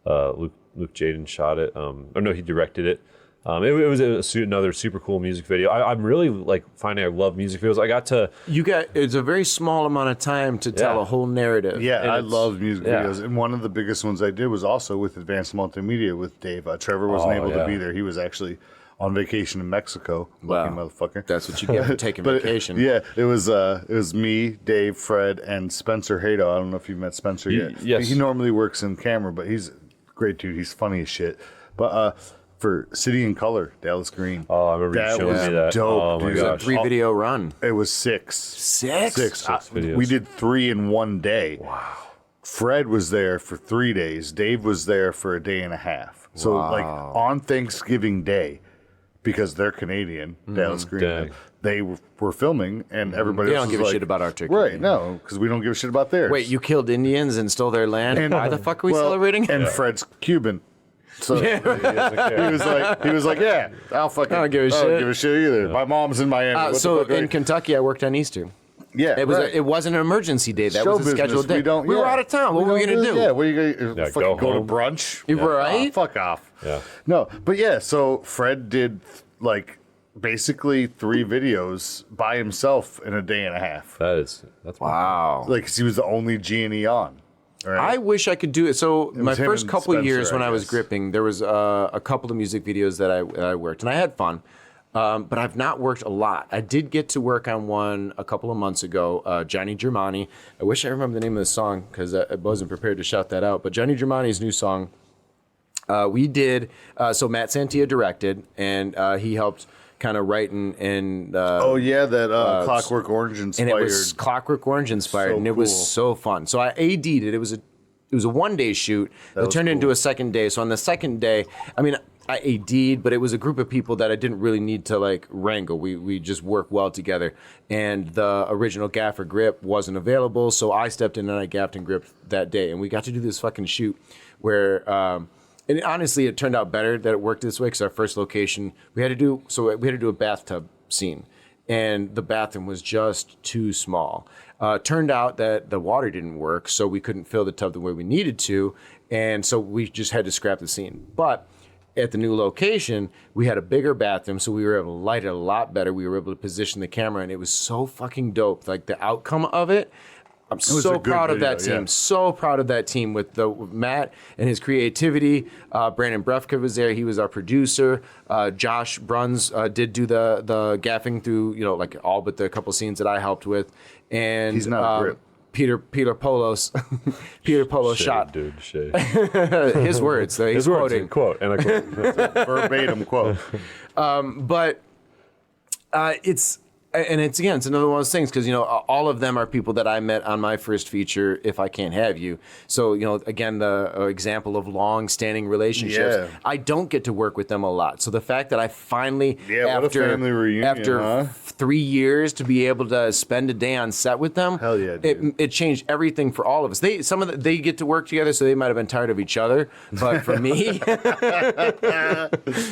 Luke Jaden shot it. Or no, he directed it. It was another super cool music video. I'm really like finding I love music videos. I got to It's a very small amount of time to tell Yeah. a whole narrative. Yeah, And I it's- love music yeah. videos, and one of the biggest ones I did was also with Advanced Multimedia with Dave. Trevor wasn't able to yeah. be there; he was actually on vacation in Mexico. Lucky Wow. motherfucker. That's what you get for taking But vacation. Yeah, it was me, Dave, Fred, and Spencer Hado. I don't know if you've met Spencer yet. yes. He normally works in camera, but he's a great dude. He's funny as shit. But for City in Color, Dallas Green. Oh, I remember you that showing was me that. dope, Oh my dude. gosh. 3 video run. It was 6. 6? 6. videos. We did 3 in one day. Wow. Fred was there for 3 days. Dave was there for a day and a half. So like on Thanksgiving Day, because they're Canadian, Dallas Green, Dang. they were filming, and everybody They else don't was give a like, shit about our turkey. Right? No, because we don't give a shit about theirs. Wait, you killed Indians and stole their land? Why the fuck are we Well, celebrating? And Fred's Cuban. So he was like, yeah, I'll fucking, I don't give a shit. give a shit either. My mom's in Miami. What the So fuck, in right? Kentucky, I worked on Easter. Yeah, It was right. it wasn't an emergency day. That Show was a scheduled business. day. We were out of town. What were we gonna do? Yeah, what are you gonna Yeah, fucking go go to home. brunch? You were right? Oh, fuck off. Yeah. No, but yeah, so Fred did like basically 3 videos by himself in a day and a half. That's Wow. Like 'cause he was the only G&E on. Right? I wish I could do it. So my was him first and couple of Spencer, years when I I was guess. gripping, there was a couple of music videos that I worked, and I had fun. But I've not worked a lot. I did get to work on one a couple of months ago, Johnny Germani. I wish I remember the name of the song because I wasn't prepared to shout that out. But Johnny Germani's new song, we did. So Matt Santia directed, and he helped kind of write and oh yeah, that Clockwork Orange inspired. and it was Clockwork Orange inspired, So and it was cool. so fun. So I AD'd it. It was a 1 day shoot that was turned into cool. a second day. So on the second day, I mean, I AD'd, but it was a group of people that I didn't really need to like wrangle. We just work well together. And the original gaffer grip wasn't available, so I stepped in and I gaffed and gripped that day, and we got to do this fucking shoot where. And honestly, it turned out better that it worked this way because our first location we had to do a bathtub scene, and the bathroom was just too small. Turned out that the water didn't work, so we couldn't fill the tub the way we needed to, and so we just had to scrap the scene. But at the new location, we had a bigger bathroom, so we were able to light it a lot better. We were able to position the camera, and it was so fucking dope. Like the outcome of it. I'm was so a good proud of that video, team. yeah. So proud of that team with Matt and his creativity. Brandon Brefka was there. He was our producer. Josh Bruns did do the gaffing through, like all but the couple scenes that I helped with. And He's not a grip. Peter Polos, Peter Polos Shade, shot dude. Shade. his words. That he's His words, quoting. quote, and I quote. verbatim quote. But it's another one of those things because all of them are people that I met on my first feature. If I Can't Have You, so again the example of long-standing relationships. Yeah. I don't get to work with them a lot. So the fact that I finally Yeah, what a family reunion, after huh? 3 years to be able to spend a day on set with them. Hell yeah, dude. it changed everything for all of us. They get to work together, so they might have been tired of each other, but for me.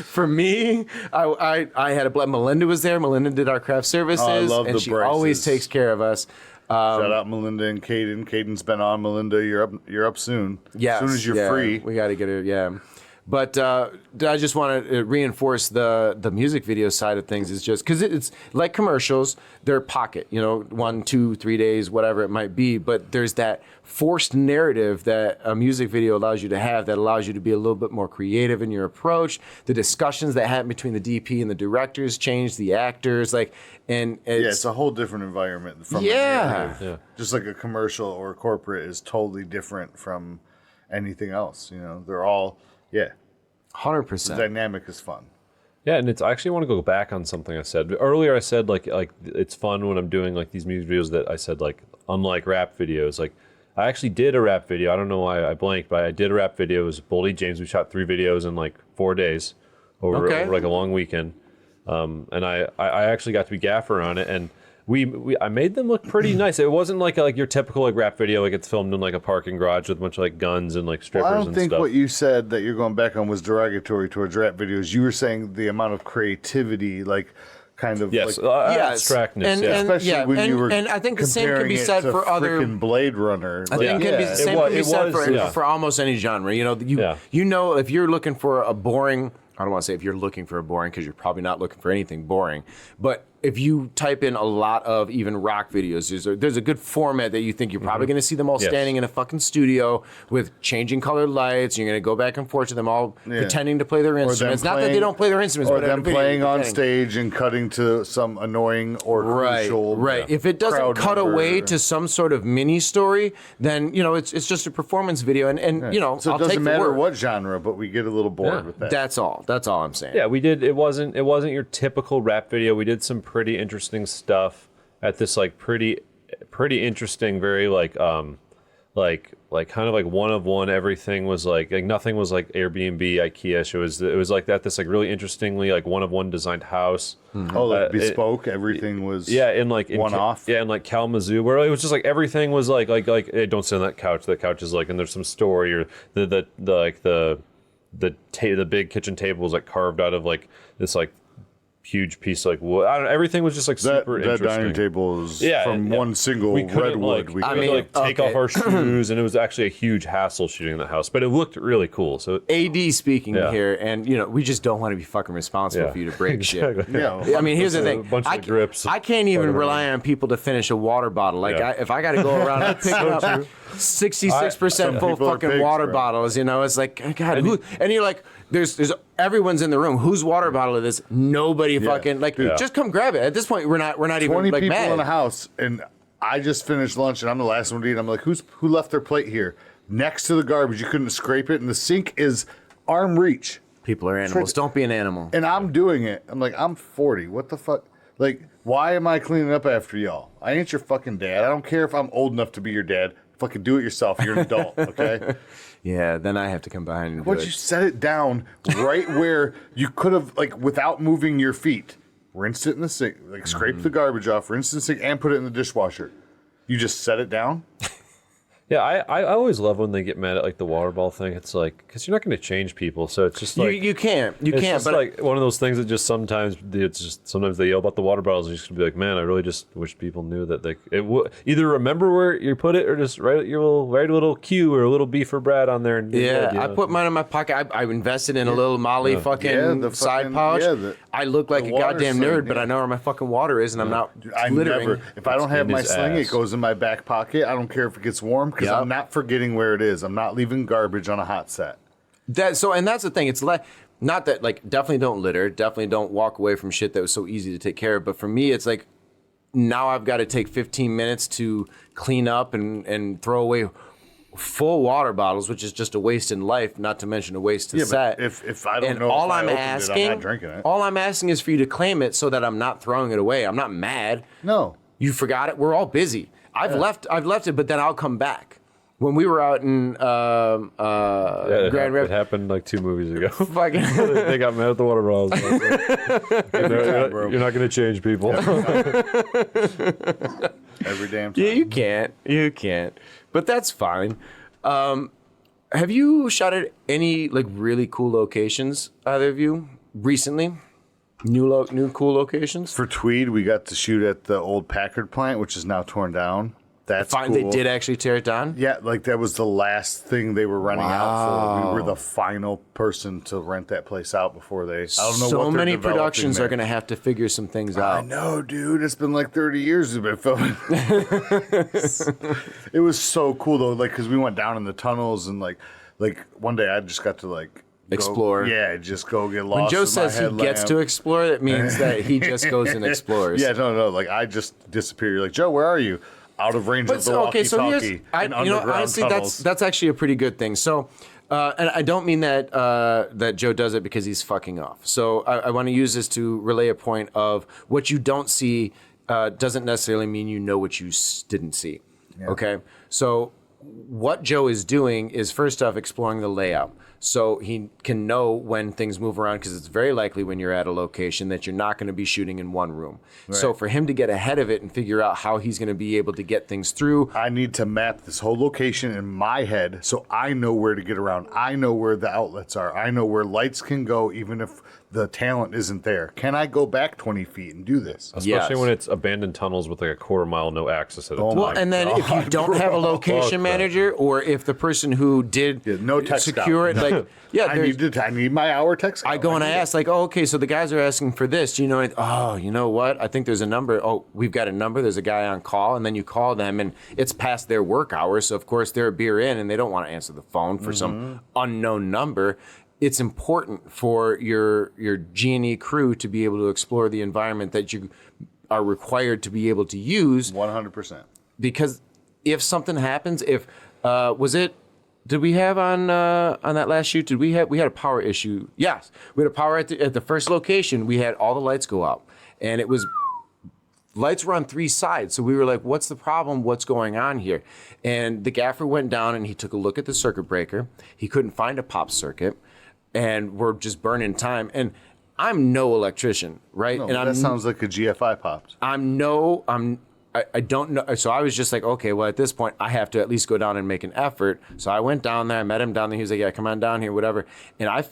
For me, I had a blend. Melinda was there. Melinda did our craft services, Oh, I love and the she always Bryces. takes care of us. Shout out Melinda and Caden. Caden's been on. Melinda, you're up soon. Yes, As soon as you're free. we got to get it. Yeah, but I just want to reinforce the music video side of things. Is just because it's like commercials. They're pocket, 1, 2, 3 days, whatever it might be. But there's that forced narrative that a music video allows you to have that allows you to be a little bit more creative in your approach. The discussions that happen between the DP and the directors change, the actors, and It's a whole different environment from a Yeah. narrative. Yeah. Just like a commercial or corporate is totally different from anything else. They're all 100%. dynamic is fun. Yeah, and I actually want to go back on something I said earlier. I said like it's fun when I'm doing like these music videos that I said like unlike rap videos. Like I actually did a rap video. I don't know why I blanked, but I did a rap video. It was Boldy James. We shot 3 videos in like 4 days over like a long weekend. And I actually got to be gaffer on it, and I made them look pretty nice. It wasn't like your typical like rap video, like it's filmed in like a parking garage with a bunch of like guns and like strippers Well, I don't and think stuff. what you said that you're going back on was derogatory towards rap videos. You were saying the amount of creativity, like kind of Yes, like, abstractness. And- yeah. and- especially when you were and I think the same can comparing be it said to for other. frickin' Blade Runner. I think Yeah. the same It can be was- said it was, yeah. for almost any genre. Yeah. If you're looking for a boring I don't want to say if you're looking for a boring, because you're probably not looking for anything boring. But if you type in a lot of even rock videos, there's a good format that you think you're probably going to see them all standing in a fucking studio with changing colored lights. You're going to go back and forth to them all pretending to play their instruments. Not that they don't play their instruments, or but them playing on stage and cutting to some annoying or crucial. Right. If it doesn't cut away to some sort of mini story, then it's just a performance video, and So I'll it doesn't take the matter word. what genre, but we get a little bored with that. That's all I'm saying. Yeah, we did. It wasn't your typical rap video. We did some pretty interesting stuff at this like pretty interesting, very like kind of like one of one. Everything was like nothing was like Airbnb, IKEA. It was like that. This like really interestingly like one of one designed house. Oh, like bespoke. Everything was in one off. Yeah, in like Kalamazoo, where it was just like everything was like hey, don't sit on that couch. That couch is like, and there's some story, or the big kitchen table was like carved out of like this like huge piece of like wood. I don't know, everything was just like super interesting. That dining table is from one single we couldn't, redwood. we couldn't take off our shoes, and it was actually a huge hassle shooting in the house, but it looked really cool. So AD speaking here, and we just don't want to be fucking responsible for you to break shit. Yeah, I mean, here's the thing. Bunch of drips. I can't even rely on people to finish a water bottle. Like if I got to go around and pick up 66% full people are fucking pigs, water bro. bottles, it's like God. And you're like, there's everyone's in the room. Whose water bottle is this? Nobody fucking like. Just come grab it. At this point, we're not even 20 like people mad. in the house, and I just finished lunch, and I'm the last one to eat. I'm like, who left their plate here next to the garbage? You couldn't scrape it, and the sink is arm reach. People are animals. Don't be an animal. And I'm doing it. I'm like, I'm 40. What the fuck? Like, why am I cleaning up after y'all? I ain't your fucking dad. I don't care if I'm old enough to be your dad. Fucking do it yourself. You're an adult, okay? Yeah, then I have to come behind and do Would it. you set it down right where you could have, like, without moving your feet, rinsed it in the sink, like, scrape the garbage off, rinse it in the sink, and put it in the dishwasher? You just set it down? Yeah, I always love when they get mad at like the water ball thing. It's like, because you're not going to change people, so it's just like you can't. it's Can't. just But like one of those things that just sometimes they yell about the water bottles. And you're just gonna be like, man, I really just wish people knew that either remember where you put it or just write a little Q or a little B for Brad on there. And I put mine in my pocket. I invested in a little Molly fucking side pouch. I look like a goddamn nerd, but I know where my fucking water is, and I'm not littering. If I don't have my sling, ass. it goes in my back pocket. I don't care if it gets warm because I'm not forgetting where it is. I'm not leaving garbage on a hot set. And that's the thing. It's like, not that, like, definitely don't litter. Definitely don't walk away from shit that was so easy to take care of. But for me, it's like, now I've got to take 15 minutes to clean up and throw away full water bottles, which is just a waste in life, not to mention a waste to set. But if I don't and know all if I I'm opened asking, it, I'm not drinking it. all I'm asking is for you to claim it so that I'm not throwing it away. I'm not mad. No. You forgot it. We're all busy. I've left it, but then I'll come back. When we were out in Grand It Rapids, happened like 2 movies ago. fucking They got mad at the water bottles. You're not going to change people. Every damn time. yeah, you can't, but that's fine. Have you shot at any like really cool locations, either of you, recently? New cool locations? For Tweed, we got to shoot at the old Packard plant, which is now torn down. That's Fine, cool. they did actually tear it down? Yeah, like that was the last thing they were renting out for. We were the final person to rent that place out before they. I don't know So what they're many developing productions there. are going to have to figure some things I out. know, dude. It's been like 30 years we've been filming. It was so cool though, like because we went down in the tunnels and like one day I just got to like Explore. Just go get lost. When Joe in my says he headlamp. gets to explore, that means that he just goes and explores. Yeah, no. Like I just disappear. You're like, Joe, where are you? Out of range of the walkie-talkie. Honestly, that's actually a pretty good thing. So, and I don't mean that that Joe does it because he's fucking off. So I want to use this to relay a point of what you don't see doesn't necessarily mean you know what you didn't see. Yeah. Okay, so what Joe is doing is first off exploring the layout. So he can know when things move around because it's very likely when you're at a location that you're not going to be shooting in one room. Right. So for him to get ahead of it and figure out how he's going to be able to get things through. I need to map this whole location in my head so I know where to get around. I know where the outlets are. I know where lights can go even if the talent isn't there. Can I go back 20 feet and do this? Especially when it's abandoned tunnels with like a quarter mile, no access at a time. Well, and then if you don't have a location manager, or if the person who did no tech secure it, like, yeah, I need my hour tech scout. I go and I ask, like, oh, okay, so the guys are asking for this. You know, oh, you know what? I think there's a number. Oh, we've got a number. There's a guy on call, and then you call them, and it's past their work hours. So of course they're a beer in, and they don't want to answer the phone for some unknown number. It's important for your G&E crew to be able to explore the environment that you are required to be able to use. 100%. Because if something happens, did we have on that last shoot? We had a power issue? Yes, we had a power at the first location. We had all the lights go out, and it was lights were on 3 sides. So we were like, "What's the problem? What's going on here?" And the gaffer went down and he took a look at the circuit breaker. He couldn't find a pop circuit, and we're just burning time. And I'm no electrician, right? No, and that sounds like a GFI popped. I don't know. So I was just like, okay, well, at this point, I have to at least go down and make an effort. So I went down there. I met him down there. He was like, yeah, come on down here, whatever. And I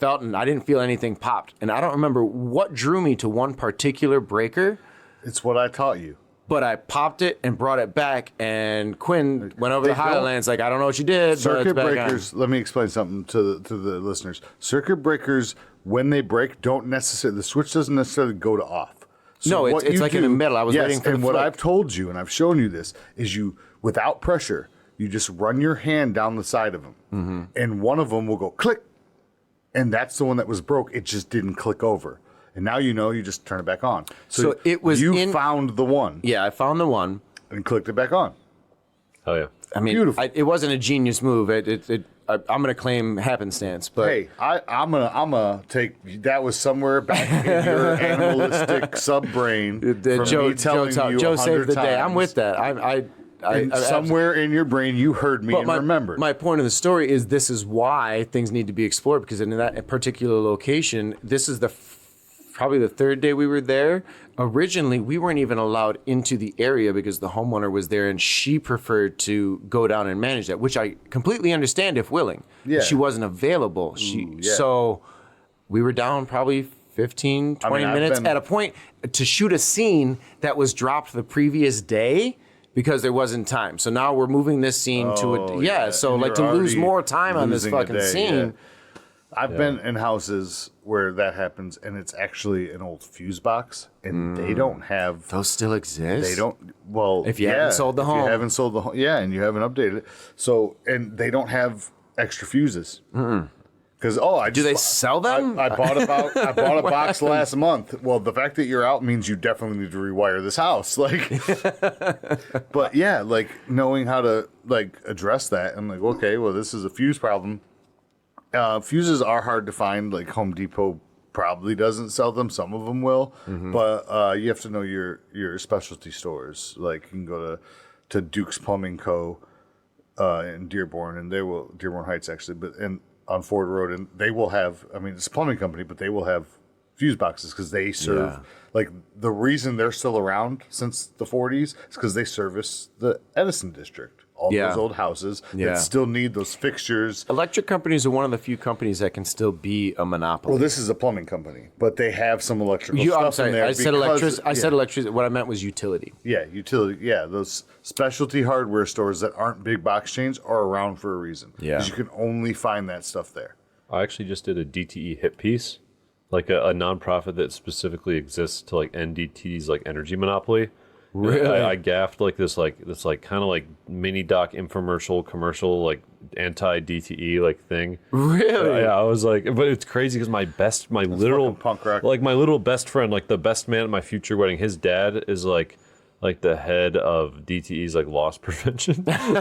didn't feel anything popped. And I don't remember what drew me to one particular breaker. It's what I taught you. But I popped it and brought it back. And Quinn went over the Highlands like, I don't know what you did. Circuit breakers, let me explain something to the listeners. Circuit breakers, when they break, the switch doesn't necessarily go to off. So no, it's like in the middle. I was waiting for the and what I've told you, and I've shown you this, is without pressure, you just run your hand down the side of them, and one of them will go click, and that's the one that was broke. It just didn't click over, and now you just turn it back on. So it was found the one. Yeah, I found the one and clicked it back on. Oh yeah, I mean, beautiful. It wasn't a genius move. I'm gonna claim happenstance, but hey, I'm gonna take that was somewhere back in your animalistic subbrain. Joe saved the day. I'm with that. Somewhere in your brain, you heard me and remembered. My point of the story is this is why things need to be explored, because in that particular location, this is probably the 3rd day we were there. Originally, we weren't even allowed into the area because the homeowner was there and she preferred to go down and manage that, which I completely understand if willing. Yeah. She wasn't available. So we were down probably 15, 20 minutes at a point to shoot a scene that was dropped the previous day because there wasn't time. So now we're moving this scene so like to lose more time on this fucking scene. Yeah. I've been in houses where that happens, and it's actually an old fuse box, and they don't have... Those still exist? They don't... Well, if you haven't sold the home. If you haven't sold the home, and you haven't updated it. So, and they don't have extra fuses. Because, do they sell them? I bought a box last month. Well, the fact that you're out means you definitely need to rewire this house. But yeah, like knowing how to address that, I'm like, okay, well, this is a fuse problem. Fuses are hard to find. Like Home Depot probably doesn't sell them. Some of them will, but you have to know your specialty stores. Like you can go to Duke's Plumbing Co. In Dearborn, and Dearborn Heights actually, and on Ford Road, and they will have. I mean, it's a plumbing company, but they will have fuse boxes because they serve. Like the reason they're still around since the 40s is because they service the Edison district. All those old houses that still need those fixtures. Electric companies are one of the few companies that can still be a monopoly. Well, this is a plumbing company, but they have some electrical stuff I'm sorry, in there. I said electricity. What I meant was utility. Yeah, utility. Yeah, those specialty hardware stores that aren't big box chains are around for a reason. Yeah. Because you can only find that stuff there. I actually just did a DTE hit piece, like a nonprofit that specifically exists to end DTE's energy monopoly. Really? I gaffed this kind of mini doc infomercial commercial anti DTE thing. Really? Yeah, I was but it's crazy because my literal punk rock. My little best friend, the best man at my future wedding, his dad is the head of DTE's loss prevention. I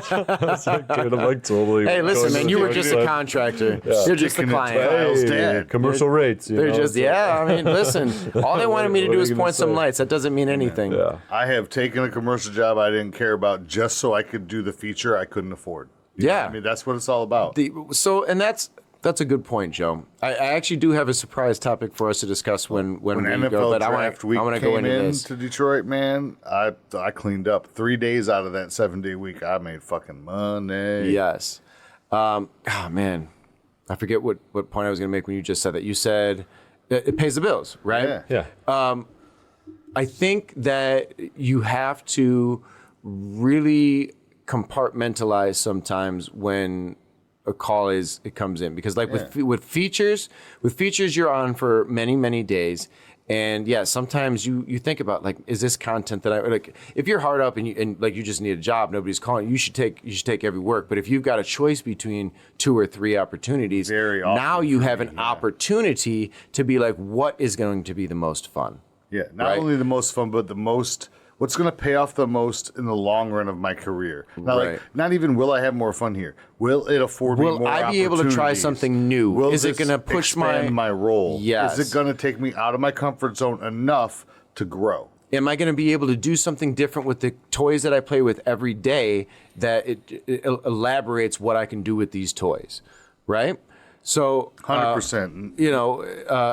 was dude, I'm totally. Hey, listen, man, you were just a contractor. Yeah. You're just a client. Hey, commercial rates. They're just I mean, listen, all they wanted me to do is point some lights. That doesn't mean anything. Yeah. I have taken a commercial job I didn't care about just so I could do the feature I couldn't afford. Yeah, I mean that's what it's all about. That's a good point, Joe. I actually do have a surprise topic for us to discuss when we NFL go. But draft week came into Detroit, man. I cleaned up 3 days out of that 7-day week. I made fucking money. Yes. Man, I forget what point I was going to make when you just said that. You said it pays the bills, right? Yeah. Yeah. I think that you have to really compartmentalize sometimes when a call it comes in, because like with features you're on for many days, and sometimes you think about, like, is this content that I like? If you're hard up and you just need a job, nobody's calling you, should take every work. But if you've got a choice between 2 or 3 opportunities, now you have an opportunity to be like, what is going to be the most fun? Yeah, not only the most fun, but what's going to pay off the most in the long run of my career. Not even will I have more fun here. Will it afford me more opportunities? Will I be able to try something new? Is it going to push my role? Yes. Is it going to take me out of my comfort zone enough to grow? Am I going to be able to do something different with the toys that I play with every day that it elaborates what I can do with these toys, right? So 100%.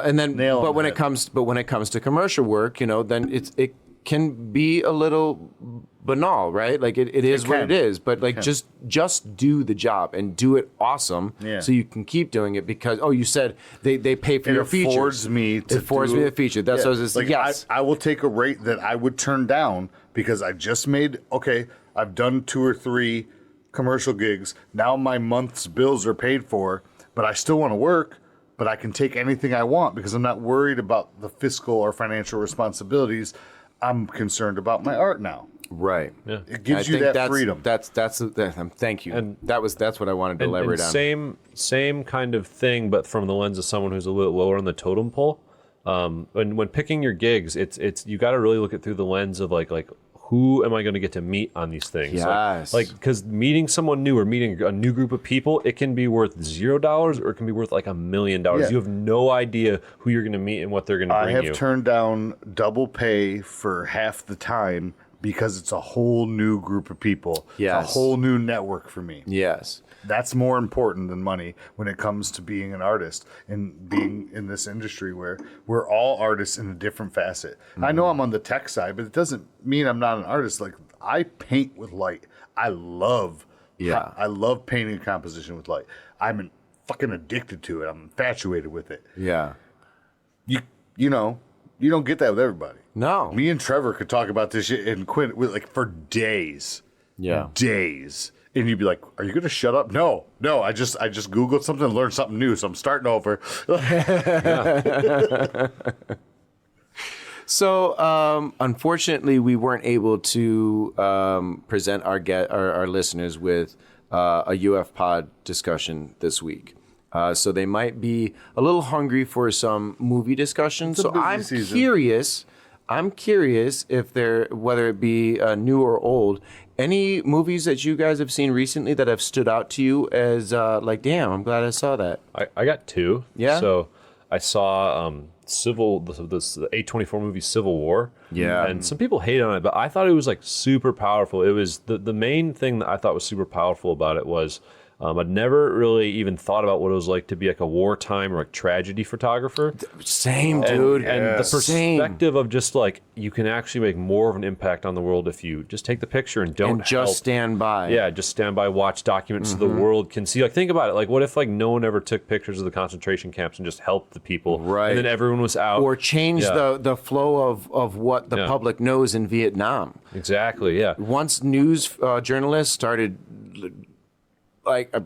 And then when it comes to commercial work, then it can be a little banal, right? Like it is what it is, but like just do the job and do it awesome, so you can keep doing it, because you said they pay for your features. It affords me the feature. That's what I was like. Yes, I will take a rate that I would turn down because I just made. Okay, I've done 2 or 3 commercial gigs. Now my month's bills are paid for, but I still want to work. But I can take anything I want because I'm not worried about the fiscal or financial responsibilities. I'm concerned about my art now. Right. Yeah. It gives you that freedom. That's thank you. And that's what I wanted to elaborate on. Same kind of thing, but from the lens of someone who's a little lower on the totem pole. When picking your gigs, it's you got to really look at through the lens of like who am I going to get to meet on these things? Yes. Like, because meeting someone new or meeting a new group of people, it can be worth $0 or it can be worth like $1 million. Yeah. You have no idea who you're going to meet and what they're going to bring you. I have turned down double pay for half the time because it's a whole new group of people. Yes. It's a whole new network for me. Yes. That's more important than money when it comes to being an artist and being in this industry where we're all artists in a different facet. Mm-hmm. I know I'm on the tech side, but it doesn't mean I'm not an artist. Like, I paint with light. I love painting and composition with light. I'm fucking addicted to it. I'm infatuated with it. Yeah. You don't get that with everybody. No. Me and Trevor could talk about this shit and Quinn for days. Yeah. Days. And you'd be like, "Are you going to shut up?" No. I just Googled something and learned something new, so I'm starting over. So, unfortunately, we weren't able to present our listeners with a UF Pod discussion this week. So they might be a little hungry for some movie discussion. So I'm curious. If whether it be new or old, any movies that you guys have seen recently that have stood out to you as like, damn, I'm glad I saw that. I got 2. Yeah. So I saw the A24 movie Civil War. Yeah. And some people hate on it, but I thought it was like super powerful. It was the main thing that I thought was super powerful about it was I'd never really even thought about what it was like to be like a wartime or like tragedy photographer. Same, dude. And the perspective of just like you can actually make more of an impact on the world if you just take the picture and don't just stand by. Yeah, just stand by, watch documents so the world can see. Like, think about it. Like, what if like no one ever took pictures of the concentration camps and just helped the people, right? And then everyone was out, or changed the flow of what the public knows in Vietnam. Exactly. Yeah. Once news journalists started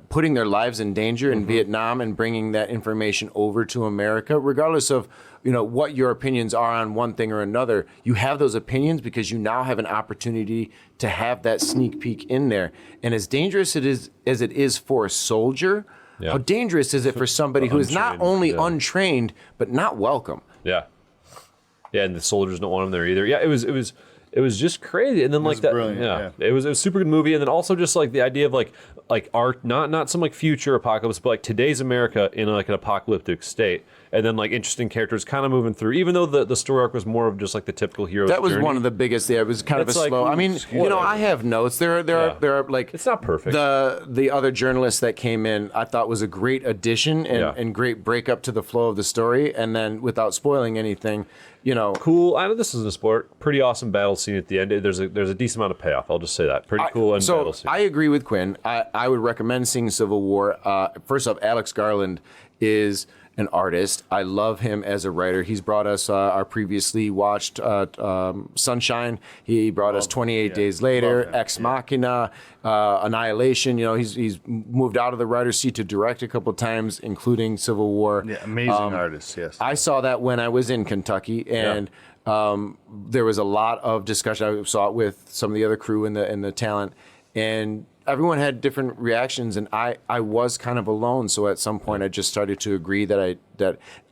putting their lives in danger in Vietnam and bringing that information over to America, regardless of what your opinions are on one thing or another, you have those opinions because you now have an opportunity to have that sneak peek in there. And as dangerous as it is for a soldier, how dangerous is it for somebody who is not only untrained but not welcome? Yeah, and the soldiers don't want them there either. Yeah, it was just crazy. And then like that, brilliant, yeah. It was a super good movie. And then also just like the idea of like art, not some like future apocalypse, but like today's America in like an apocalyptic state. And then like interesting characters kind of moving through, even though the story arc was more of just like the typical hero's That was journey. one of the biggest. Yeah, it was kind of a It's like, slow. I mean, I have notes. There are like it's not perfect. The other journalist that came in, I thought was a great addition and great breakup to the flow of the story. And then without spoiling anything, cool. I know this isn't a sport. Pretty awesome battle scene at the end. There's a decent amount of payoff. I'll just say that. Pretty cool end battle scene. I agree with Quinn. I would recommend seeing Civil War. First off, Alex Garland is an artist. I love him as a writer. He's brought us our previously watched Sunshine. He brought us 28 Days Later, Ex Machina, Annihilation. You know, he's moved out of the writer's seat to direct a couple times, including Civil War. Yeah, amazing artist, yes. I saw that when I was in Kentucky, and there was a lot of discussion. I saw it with some of the other crew and the talent, and everyone had different reactions, and I was kind of alone. So at some point, I just started to agree that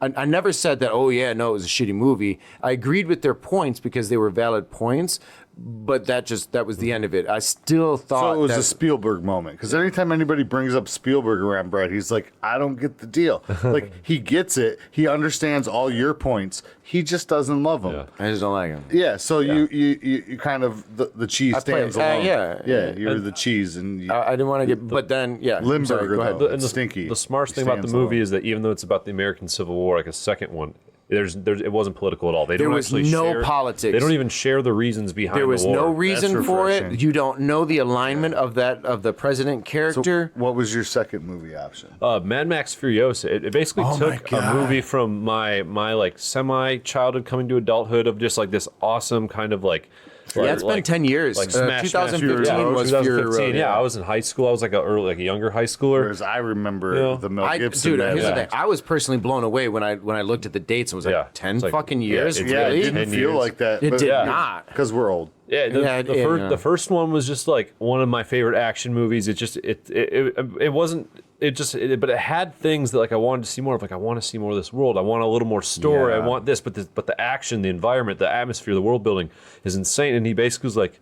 I never said that. Oh yeah, no, it was a shitty movie. I agreed with their points because they were valid points, but that was the end of it. I still thought so it was a Spielberg moment, because anytime anybody brings up Spielberg around Brett, he's like, I don't get the deal. Like, he gets it. He understands all your points. He just doesn't love them. I just don't like him. Yeah, so you kind of the cheese stands alone. Yeah, you're the cheese, and I didn't want to get, but then Limburger, go ahead. though, And Stinky. The smartest thing about the movie is that even though it's about the American Civil War, like a second one, it wasn't political at all. There was no politics. They don't even share the reasons behind the war. There was no reason That's for it. refreshing. You don't know the alignment of the president character. What was your second movie option? Mad Max Furiosa. It basically took a movie from my like semi childhood coming to adulthood of just like this awesome kind of like. It's been 10 years. Like Smash 2015 was Fury Road. Yeah, I was in high school. I was like a younger high schooler. Whereas I remember the Mel Gibson. Dude, Mad here's the Max. thing. I was personally blown away when I looked at the dates and was like, 10 It's like- fucking years? it's- Yeah, Really? it didn't 10 feel years. like that. It did not. Because we're old. Yeah, the first one was just like one of my favorite action movies. It wasn't. But it had things that like I wanted to see more of. Like I want to see more of this world. I want a little more story. Yeah. I want this. But the action, the environment, the atmosphere, the world building is insane. And he basically was like,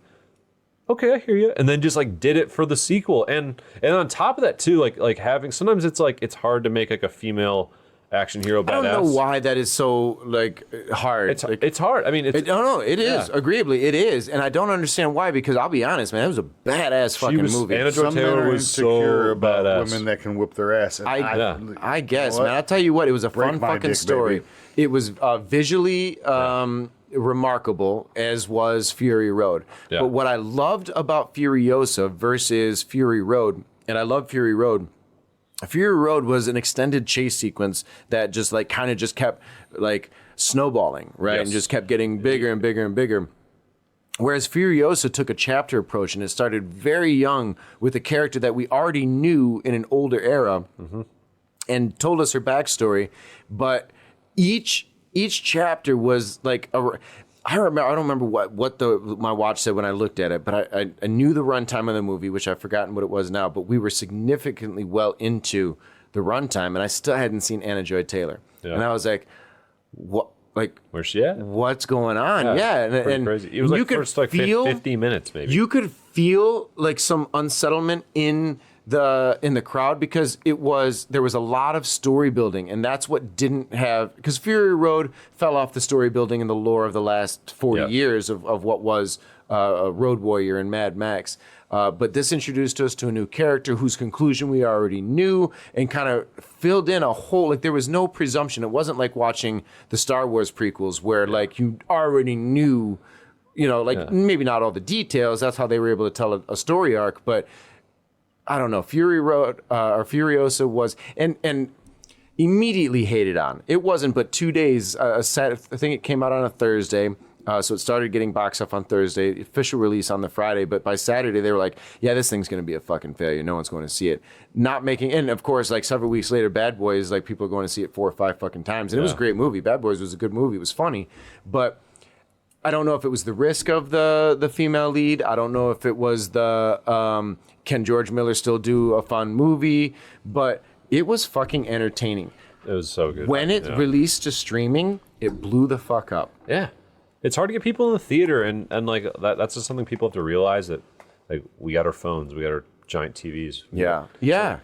okay, I hear you. And then just like did it for the sequel. And on top of that too, like having sometimes it's like it's hard to make like a female action hero badass. I don't know why that is so like hard. It's hard. I mean, it's no, it is. Agreeably, it is, and I don't understand why. Because I'll be honest, man, it was a badass fucking movie. Anna Joy Some men Taylor are was insecure so about badass. women that can whip their ass. And I guess, you know man. I'll tell you what, it was a Break fun my fucking dick, story. baby. It was visually remarkable, as was Fury Road. Yeah. But what I loved about Furiosa versus Fury Road, and I love Fury Road. Fury Road was an extended chase sequence that just like kind of just kept like snowballing, right? Yes. And just kept getting bigger and bigger and bigger. Whereas Furiosa took a chapter approach and it started very young with a character that we already knew in an older era and told us her backstory. But each chapter was like I don't remember what my watch said when I looked at it, but I knew the runtime of the movie, which I've forgotten what it was now, but we were significantly well into the runtime, and I still hadn't seen Anna Joy Taylor. Yeah. And I was like, what? Like, Where's she at? what's going on? Yeah, Pretty crazy. It was you like could first like feel 50 minutes maybe. you could feel like some unsettlement in the crowd because there was a lot of story building, and that's what didn't have, because Fury Road fell off the story building in the lore of the last 40 years of what was Road Warrior and Mad Max. But this introduced us to a new character whose conclusion we already knew and kind of filled in a whole, like there was no presumption. It wasn't like watching the Star Wars prequels where like you already knew, maybe not all the details. That's how they were able to tell a story arc. But I don't know, Fury Road or Furiosa was, and immediately hated on. It wasn't but 2 days. I think it came out on a Thursday. So it started getting box off on Thursday, official release on the Friday, but by Saturday they were like, yeah, this thing's going to be a fucking failure. No one's going to see it. And of course, like several weeks later, Bad Boys, like people are going to see it 4 or 5 fucking times. And it was a great movie. Bad Boys was a good movie. It was funny. But I don't know if it was the risk of the female lead. I don't know if it was the can George Miller still do a fun movie? But it was fucking entertaining. It was so good. When it released to streaming, it blew the fuck up. Yeah. It's hard to get people in the theater, and like that's just something people have to realize, that like we got our phones, we got our giant TVs. Yeah.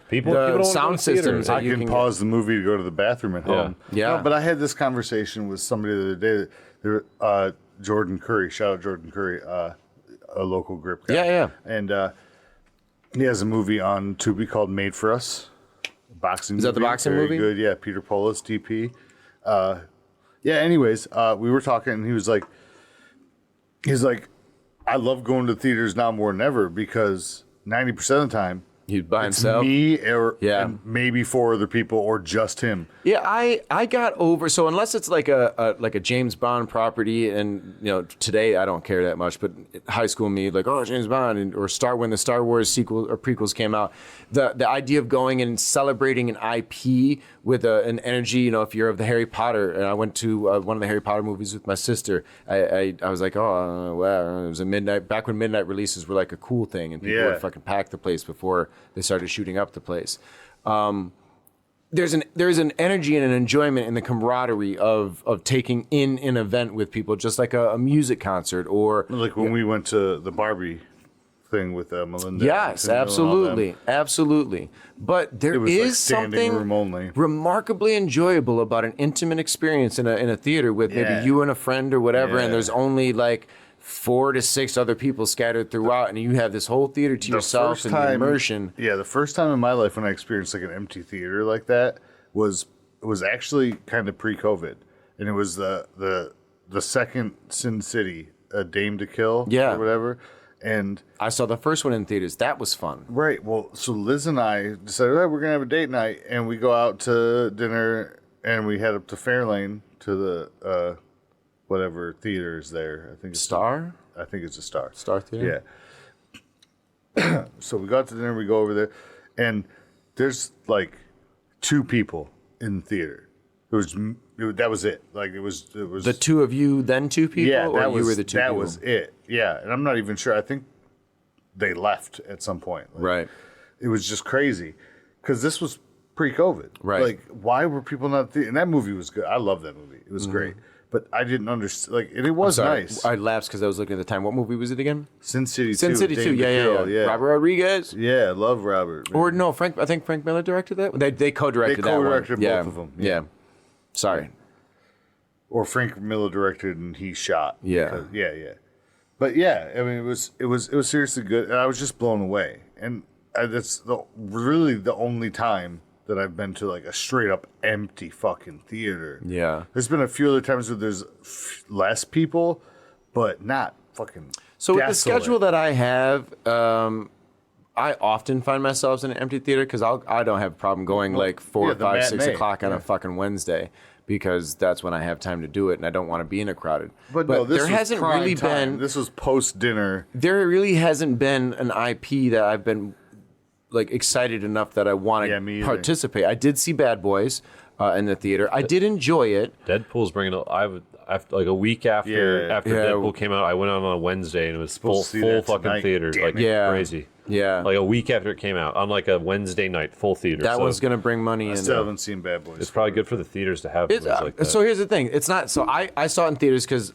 People the don't wanna go sound to theater. systems that I you can pause the movie to go to the bathroom at home. Yeah. No, but I had this conversation with somebody the other day. Jordan Curry, shout out Jordan Curry, a local grip guy. Yeah. And he has a movie on Tubi called Made for Us. Boxing. Is that the boxing Very movie? Good. Yeah, Peter Polis, DP. Yeah. Anyways, we were talking, and he's like, I love going to theaters now more than ever because 90% of the time He's by It's himself. me or Yeah. and maybe 4 other people or just him. Yeah, I got over. So unless it's like a James Bond property, and today I don't care that much. But high school me, like, oh, James Bond, or when the Star Wars sequel or prequels came out, the idea of going and celebrating an IP with an energy. If you're of the Harry Potter, and I went to one of the Harry Potter movies with my sister, I was like, oh, wow, it was a midnight, back when midnight releases were like a cool thing, and people would fucking pack the place before they started shooting up the place. There's an energy and an enjoyment in the camaraderie of taking in an event with people, just like a music concert or Like when we went to the Barbie thing with Melinda. yes, and absolutely, absolutely. But there It was is like standing something room only. remarkably enjoyable about an intimate experience in a theater with Yeah. maybe you and a friend or whatever, Yeah. and there's only like 4 to 6 other people scattered throughout, and you have this whole theater to yourself and the immersion. Yeah, the first time in my life when I experienced like an empty theater like that was actually kind of pre-COVID, and it was the second Sin City, A Dame to Kill, Yeah. or whatever. And I saw the first one in theaters. That was fun. right, well, so Liz and I decided, hey, we're gonna have a date night, and we go out to dinner, and we head up to Fairlane to the whatever theater is there. I think it's Star it's a Star. Star Theater. Yeah. So we go out to dinner, we go over there, and there's like 2 people in the theater. That was it. Like it was The 2 of you, then 2 people, yeah, or that you was were the 2 that people? was it. Yeah, and I'm not even sure. I think they left at some point. Like, Right. It was just crazy because this was pre-COVID. Right. Like, why were people not? And that movie was good. I love that movie. It was great. But I didn't understand. Like, and it was Sorry, nice. I lapsed because I was looking at the time. What movie was it again? Sin City 2. Sin City 2. Dame to Yeah, Kill, yeah. Robert Rodriguez. Yeah, love Robert. Or no, I think Frank Miller directed that. They co-directed They that one. co-directed Yeah. both of them, Yeah. yeah. Sorry. Or Frank Miller directed and he shot. Yeah. Yeah. But yeah, I mean, it was seriously good, and I was just blown away. And that's really the only time that I've been to like a straight up empty fucking theater. Yeah. There's been a few other times where there's less people, but not fucking. So with the desolate. schedule that I have, I often find myself in an empty theater because I don't have a problem going like 4, yeah, the 5, 6 matinee. o'clock on a fucking Wednesday because that's when I have time to do it and I don't want to be in a crowded. But no, this there was hasn't prime really time. been. This was post dinner. There really hasn't been an IP that I've been like excited enough that I want Yeah, me to either. participate. I did see Bad Boys in the theater. I did enjoy it. Deadpool's bringing it. After like a week after Yeah. Deadpool came out, I went out on a Wednesday and it was full Supposed to see that fucking tonight. theater, Damn like it. Yeah. crazy. Yeah. Like a week after it came out on like a Wednesday night, full theater. That so one's gonna bring money in. Still haven't seen Bad Boys. It's probably good for the theaters to have movies like that. So here's the thing. It's not. So I saw it in theaters because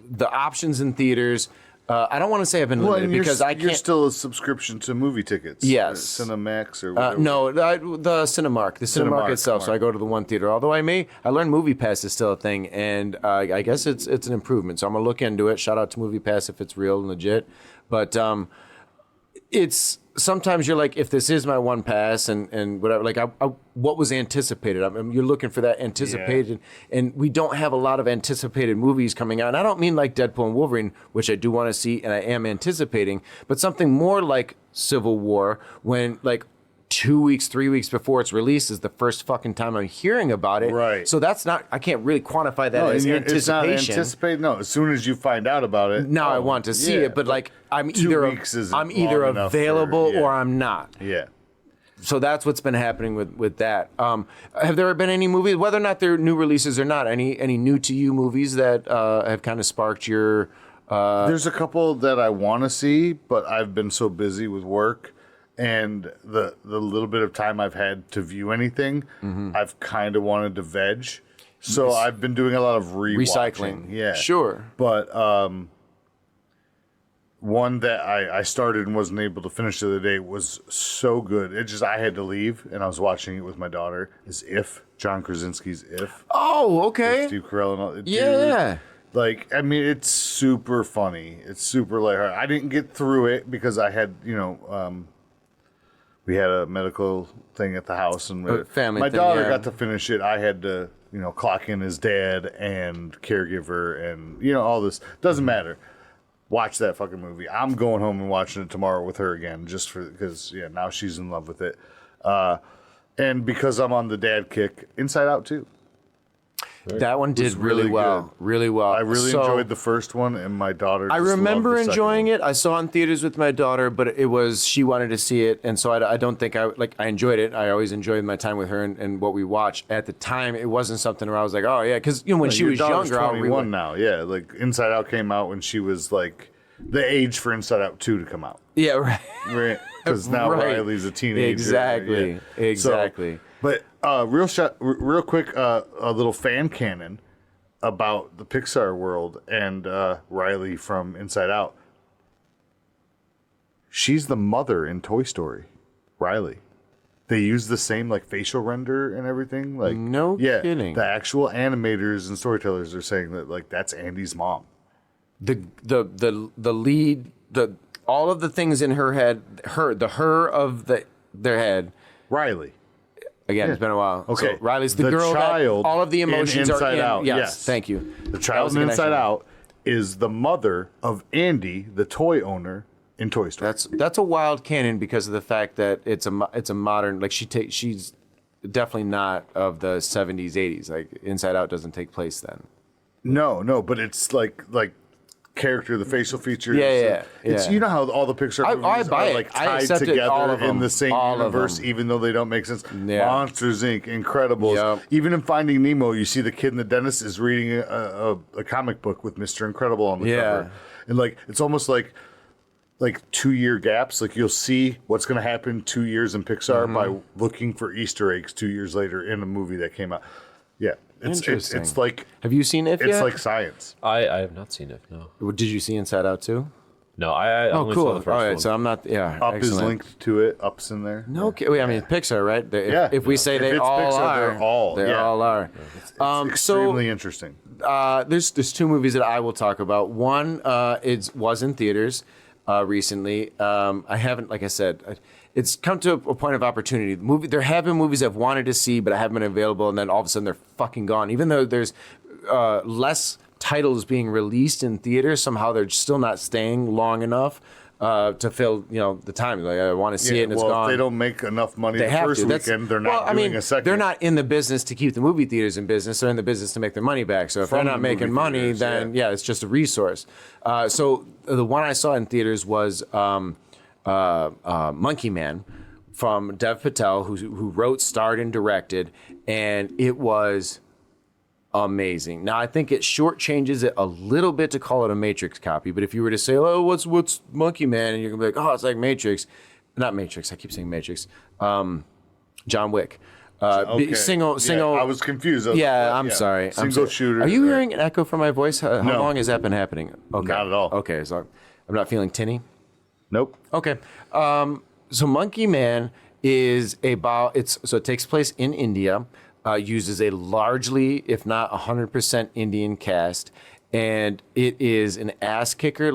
the options in theaters. I don't want to say have been Well, limited and you're, because I you're can't. still a subscription to movie tickets. Yes. Or Cinemax or whatever. No, the Cinemark, Cinemark, itself. So I go to the one theater. Although I learned Movie Pass is still a thing, and I guess it's an improvement. So I'm gonna look into it. Shout out to Movie Pass if it's real and legit. But it's sometimes you're like, if this is my one pass and whatever, like what was anticipated? I mean, you're looking for that anticipated, and we don't have a lot of anticipated movies coming out. And I don't mean like Deadpool and Wolverine, which I do want to see and I am anticipating, but something more like Civil War, when like 2 weeks, 3 weeks before it's released is the first fucking time I'm hearing about it. Right. So that's not, I can't really quantify that as It's not anticipation. anticipated. No, as soon as you find out about it. Now I want to see it, but like I'm 2 either weeks isn't I'm either long enough available for- or I'm not. Yeah. So that's what's been happening with that. Have there been any movies, whether or not they're new releases or not, any new to you movies that have kind of sparked your? There's a couple that I want to see, but I've been so busy with work and the little bit of time I've had to view anything, I've kind of wanted to veg. So I've been doing a lot of Recycling. Yeah. Sure. But one that I started and wasn't able to finish the other day was so good. It just, I had to leave and I was watching it with my daughter, is If, John Krasinski's If. Oh, okay. Steve Carell and all. Dude, Yeah. like, I mean, it's super funny. It's super lighthearted. I didn't get through it because I had, we had a medical thing at the house, and family my thing, daughter yeah. got to finish it. I had to, clock in as dad and caregiver and, all this. Doesn't matter. watch that fucking movie. I'm going home and watching it tomorrow with her again, just because now she's in love with it. And because I'm on the dad kick, Inside Out too. That one did really well. good. Really well. I really enjoyed the first one, and my daughter. I remember enjoying it. I saw it in theaters with my daughter, but she wanted to see it, and so I don't think I enjoyed it. I always enjoyed my time with her and what we watched. At the time, it wasn't something where I was like, oh yeah, because when she was younger, 21 now. Yeah, like Inside Out came out when she was like the age for Inside Out 2 to come out. Yeah, right. Right. Because now Riley's a teenager. Exactly. Yeah. Exactly. But real quick, a little fan canon about the Pixar world and Riley from Inside Out. She's the mother in Toy Story, Riley. They use the same like facial render and everything. Like no kidding. The actual animators and storytellers are saying that like that's Andy's mom. The lead, all of the things in her head, their head. Riley. Again, It's been a while. Okay. So Riley's the girl child that all of the emotions in are Inside in. Out. Yes, thank you. The child in Inside Out is the mother of Andy, the toy owner in Toy Story. That's a wild canon because of the fact that it's a modern, like she's definitely not of the 70s, 80s. Like Inside Out doesn't take place then. No, but it's like character, the facial features. Yeah. It's you know how all the Pixar movies are like tied together in the same universe, even though they don't make sense. Yeah. Monsters Inc., Incredibles. Yep. Even in Finding Nemo, you see the kid in the dentist is reading a comic book with Mr. Incredible on the cover, and like it's almost like 2-year gaps. Like you'll see what's going to happen 2 years in Pixar by looking for Easter eggs 2 years later in a movie that came out. Yeah. It's like, have you seen it yet? It's like science. I have not seen it. No. Did you see Inside Out too? No, I only saw the first All right, one. so I'm not. Yeah, Up excellent. is linked to it. Up's in there. No, okay. I mean Pixar, right? If we say If they it's all Pixar, are, they're all. all are. It's extremely interesting. There's 2 movies that I will talk about. One was in theaters recently. I haven't, like I said, it's come to a point of opportunity. There have been movies I've wanted to see, but I haven't been available, and then all of a sudden they're fucking gone. Even though there's less titles being released in theaters, somehow they're still not staying long enough to fill the time. Like I want to see it, and it's gone. If they don't make enough money the first weekend, they're not doing a second. They're not in the business to keep the movie theaters in business. They're in the business to make their money back. So if they're not making money, then it's just a resource. So the one I saw in theaters was Monkey Man from Dev Patel, who wrote, starred, and directed, and it was amazing. Now I think it shortchanges it a little bit to call it a Matrix copy, but if you were to say, "Oh, what's Monkey Man?" and you're gonna be like, "Oh, it's like Matrix," not Matrix. I keep saying Matrix. John Wick. Okay. Single. I was confused. I'm sorry. Single shooter. Are you hearing an echo from my voice? How No. long has that been happening? Okay. Not at all. Okay, so I'm not feeling tinny. Nope. Okay. So Monkey Man is so it takes place in India, uses a largely, if not 100% Indian cast, and it is an ass kicker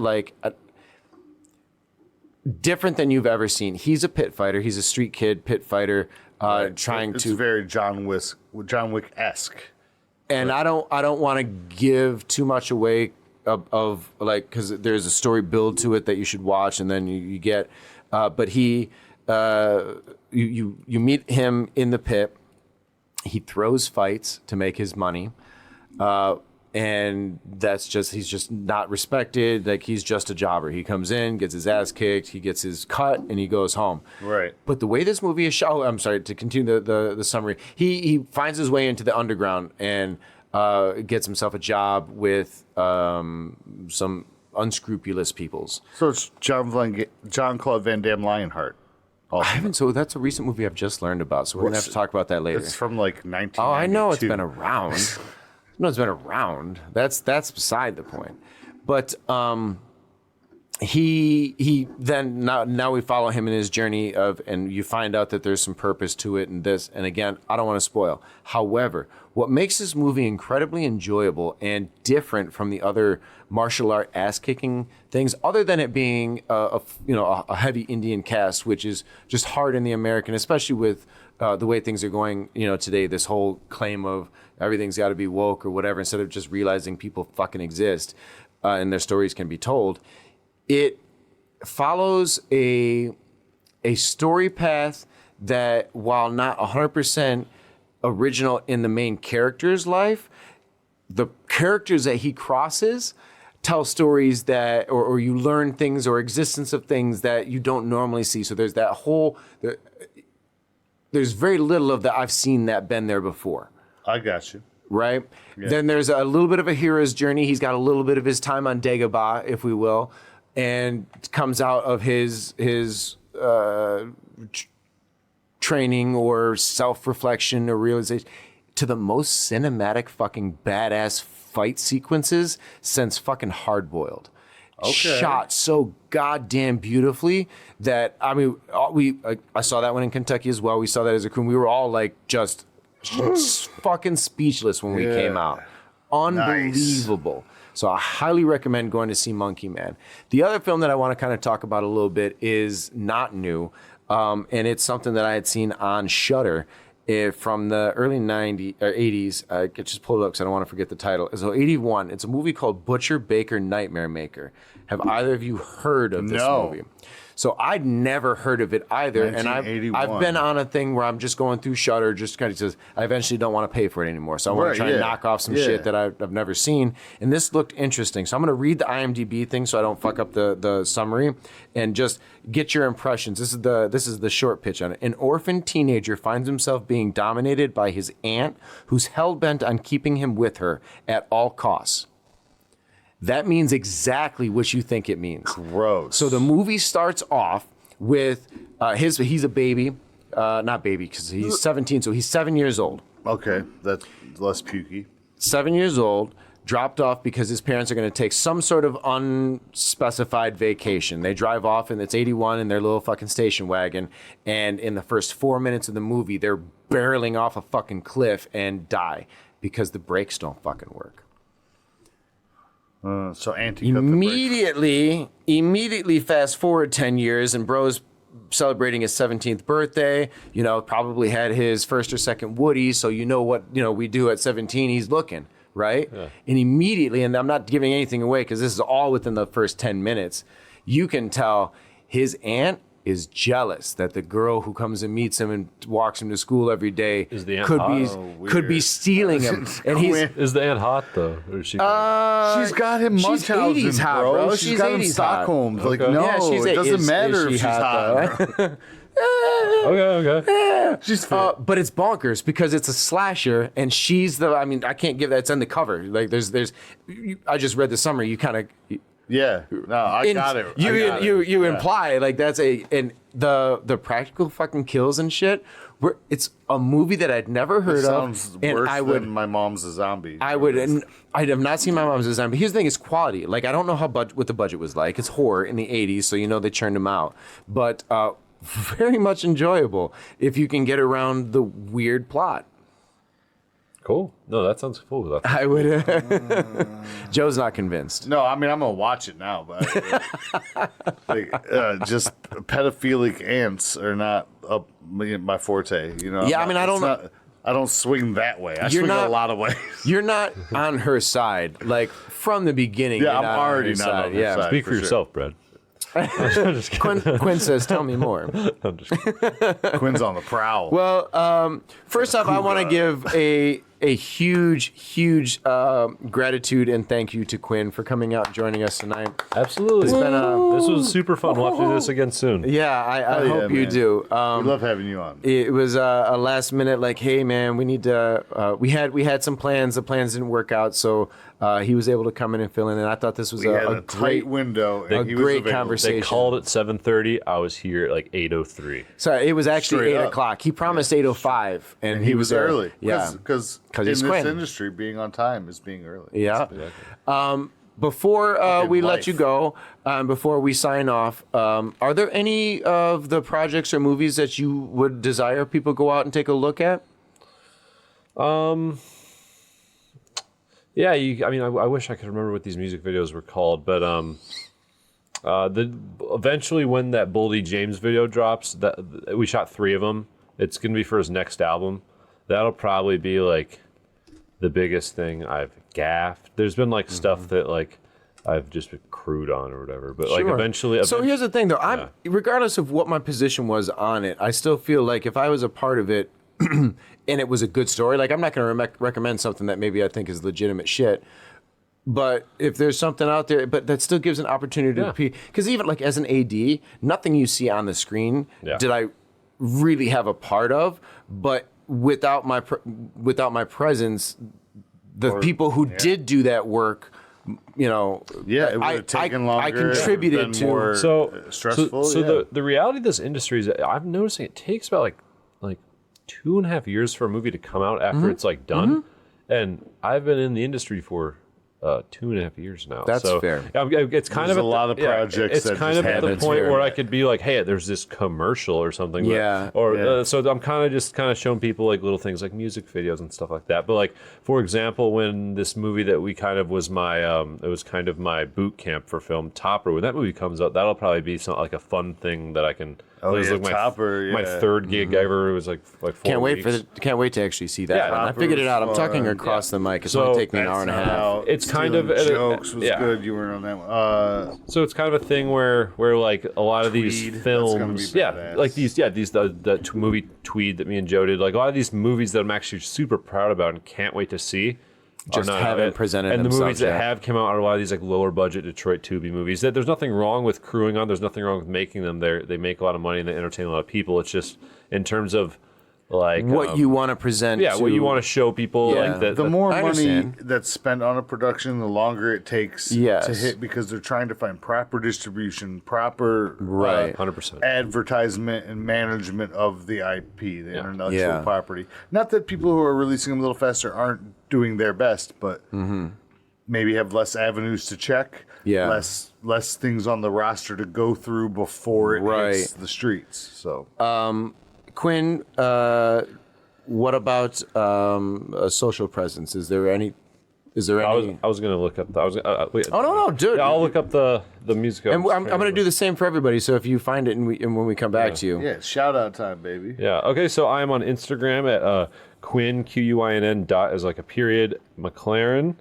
different than you've ever seen. He's a pit fighter. He's a street kid pit fighter, It's very John Wick-esque. And I don't want to give too much away of because there's a story build to it that you should watch, and then you get. But you meet him in the pit. He throws fights to make his money, and he's just not respected. Like he's just a jobber. He comes in, gets his ass kicked, he gets his cut, and he goes home. Right. But the way this movie is shot, I'm sorry to continue the summary. He finds his way into the underground and gets himself a job with some unscrupulous peoples. So it's Jean-Claude Van Damme Lionheart. I haven't. So that's a recent movie I've just learned about. So we're gonna have to talk about that later. It's from like 1992. Oh, I know it's been around. No, it's been around. That's beside the point. But he then now we follow him in his journey and you find out that there's some purpose to it and this. And again, I don't want to spoil. However, what makes this movie incredibly enjoyable and different from the other martial art ass kicking things, other than it being a heavy Indian cast, which is just hard in the American, especially with the way things are going, today, this whole claim of everything's got to be woke or whatever, instead of just realizing people fucking exist and their stories can be told. it follows a story path that, while not 100% original in the main character's life, the characters that he crosses tell stories that, or you learn things or existence of things that you don't normally see. So there's that whole, there's very little of that I've seen that been there before. I got you. Right? Yeah. Then there's a little bit of a hero's journey. He's got a little bit of his time on Dagobah, if we will, and comes out of his training or self-reflection or realization to the most cinematic fucking badass fight sequences since fucking Hard Boiled. Okay. Shot so goddamn beautifully that, I mean, I saw that one in Kentucky as well. We saw that as a crew. We were all like just fucking speechless when we came out. Unbelievable. Nice. So I highly recommend going to see Monkey Man. The other film that I want to kind of talk about a little bit is not new, and it's something that I had seen on Shudder from the early 90s or 80s. I just pulled it up because I don't want to forget the title. So 81. It's a movie called Butcher Baker Nightmare Maker. Have either of you heard of this movie? So I'd never heard of it either, and I've been on a thing where I'm just going through Shudder, just kind of says I eventually don't want to pay for it anymore, so I want to try and knock off some shit that I've never seen. And this looked interesting, so I'm going to read the IMDb thing so I don't fuck up the summary and just get your impressions. This is the short pitch on it. An orphan teenager finds himself being dominated by his aunt, who's hell bent on keeping him with her at all costs. That means exactly what you think it means. Gross. So the movie starts off with he's a baby, not baby because he's 17, so he's 7 years old. Okay, that's less pukey. 7 years old, dropped off because his parents are going to take some sort of unspecified vacation. They drive off and it's 81 in their little fucking station wagon, and in the first 4 minutes of the movie, they're barreling off a fucking cliff and die because the brakes don't fucking work. So Auntie cut the immediately fast forward 10 years and bro's celebrating his 17th birthday, probably had his first or second Woody. So what, we do at 17, he's looking, right? Yeah. And immediately, and I'm not giving anything away because this is all within the first 10 minutes, you can tell his aunt is jealous that the girl who comes and meets him and walks him to school every day could be stealing him. And is the aunt hot though? Or is she? She's got him Munchausen, hot, bro. She's She's got him Stockholm. Okay. Like, no, it doesn't matter if she's hot. Okay. She's fit. But it's bonkers because it's a slasher, and she's I can't give that. It's on the cover. Like, I just read the summary. You kind of. Yeah, no, I got it. You imply like that's and the practical fucking kills and shit. It's a movie that I'd never heard of. Sounds worse than My Mom's a Zombie. I have not seen My Mom's a Zombie. Here's the thing: it's quality. Like, I don't know what the budget was like. It's horror in the '80s, so they churned them out. But very much enjoyable if you can get around the weird plot. Cool. No, that sounds cool. I would. Joe's not convinced. No, I mean, I'm gonna watch it now, but just pedophilic ants are not up my forte. Yeah, I don't swing that way. I swing a lot of ways. You're not on her side, like from the beginning. Yeah, I'm already not on her side. Speak for yourself, Brad. Quinn says, "Tell me more." Quinn's on the prowl. Well, first off, I want to give a huge gratitude and thank you to Quinn for coming out and joining us tonight. Absolutely. This was super fun. We'll have to do this again soon. Yeah, I hope you do. We love having you on. It was a last minute, like, hey man, we need to. We had some plans. The plans didn't work out, so he was able to come in and fill in. And I thought this was a great window. A great conversation. They called at 7:30. I was here at like 8:03. So it was actually 8 o'clock. He promised 8:05, and he was early. Yeah, because in this industry, being on time is being early. Yeah. Before we let you go, before we sign off, are there any of the projects or movies that you would desire people go out and take a look at? Yeah, I wish I could remember what these music videos were called, but eventually when that Boldy James video drops, we shot 3 of them. It's gonna be for his next album. That'll probably be like the biggest thing I've gaffed. There's been like stuff that like I've just been crewed on or whatever. But like Sure. eventually. So here's the thing, though. Regardless of what my position was on it, I still feel like if I was a part of it and it was a good story, like I'm not going to recommend something that maybe I think is legitimate shit. But if there's something out there, but that still gives an opportunity to be, because even like as an AD, nothing you see on the screen did I really have a part of. But without my presence, people who did do that work, you know, it would have taken longer. I contributed been to more stressful. So the reality of this industry is I'm noticing it takes about like 2.5 years for a movie to come out after it's like done, and I've been in the industry for 2.5 years now. That's fair. It's kind of a lot of projects. It's that kind just of at the happen. point where I could be like, hey, there's this commercial or something. So I'm kind of showing people like little things like music videos and stuff like that. But like, for example, when this movie that we kind of was my it was kind of my boot camp for film, Topper. When that movie comes out, that'll probably be something like a fun thing that I can. Like Topper. My third gig ever. It was like 4 weeks. Can't wait to actually see that. Yeah, I figured it out. I'm talking across the mic. It's only taking me an hour and a half. It's kind of jokes was good. You weren't on that one. So it's kind of a thing where like a lot of these films, like the movie Tweed that me and Joe did, like a lot of these movies that I'm actually super proud about and can't wait to see. Just haven't presented and the themselves movies that have come out are a lot of these like lower budget Detroit Tubi movies. That there's nothing wrong with crewing on. There's nothing wrong with making them. They make a lot of money and they entertain a lot of people. It's just in terms of like what you want to present. What you want to show people. Yeah. Like the more money that's spent on a production, the longer it takes to hit, because they're trying to find proper distribution, proper 100% advertisement and management of the IP, the intellectual property. Not that people who are releasing them a little faster aren't doing their best, but maybe have less avenues to check, less things on the roster to go through before it hits the streets. So, Quinn, what about a social presence? Is there any? I was gonna look up. Wait. Oh no, dude! Yeah, I'll look up the music. And I'm gonna do the same for everybody. So if you find it and when we come back to you, shout out time, baby. Yeah. Okay. So I am on Instagram at Quinn Quinn dot is like a period McLaren.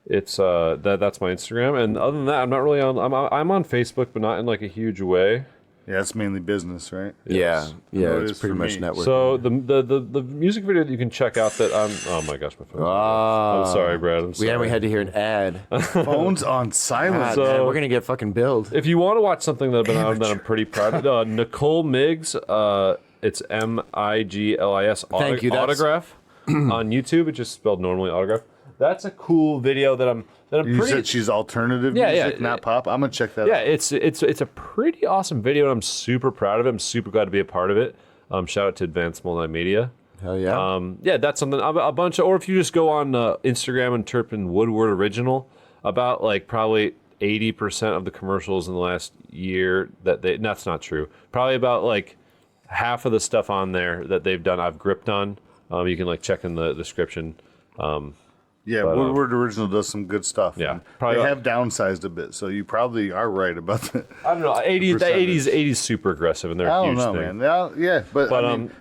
It's that's my Instagram, and other than that, I'm not really on. I'm on Facebook, but not in like a huge way. Yeah, it's mainly business, right? Yeah, it's pretty much network. So the music video that you can check out that oh my gosh, my phone. I'm sorry, Brad. I'm sorry. We had to hear an ad. Phone's on silent. God, man, we're gonna get fucking billed. If you want to watch something that I'm pretty proud of, Nicole Miggs, it's Miglis. Thank you. Autograph on YouTube. It's just spelled normally autograph. That's a cool video that I'm You pretty. said she's alternative music, not pop. I'm gonna check that out. It's a pretty awesome video, and I'm super proud of it. I'm super glad to be a part of it. Shout out to Advanced Multimedia. Hell yeah. That's something a bunch of, or if you just go on Instagram and type in Woodward Original, about like probably 80% of the commercials in the last year that's not true. Probably about like half of the stuff on there that they've done, I've gripped on. You can like check in the description. Woodward Original does some good stuff. Yeah, they have downsized a bit, so you probably are right about that. I don't know. 80s super aggressive, and they're a huge thing. Man. But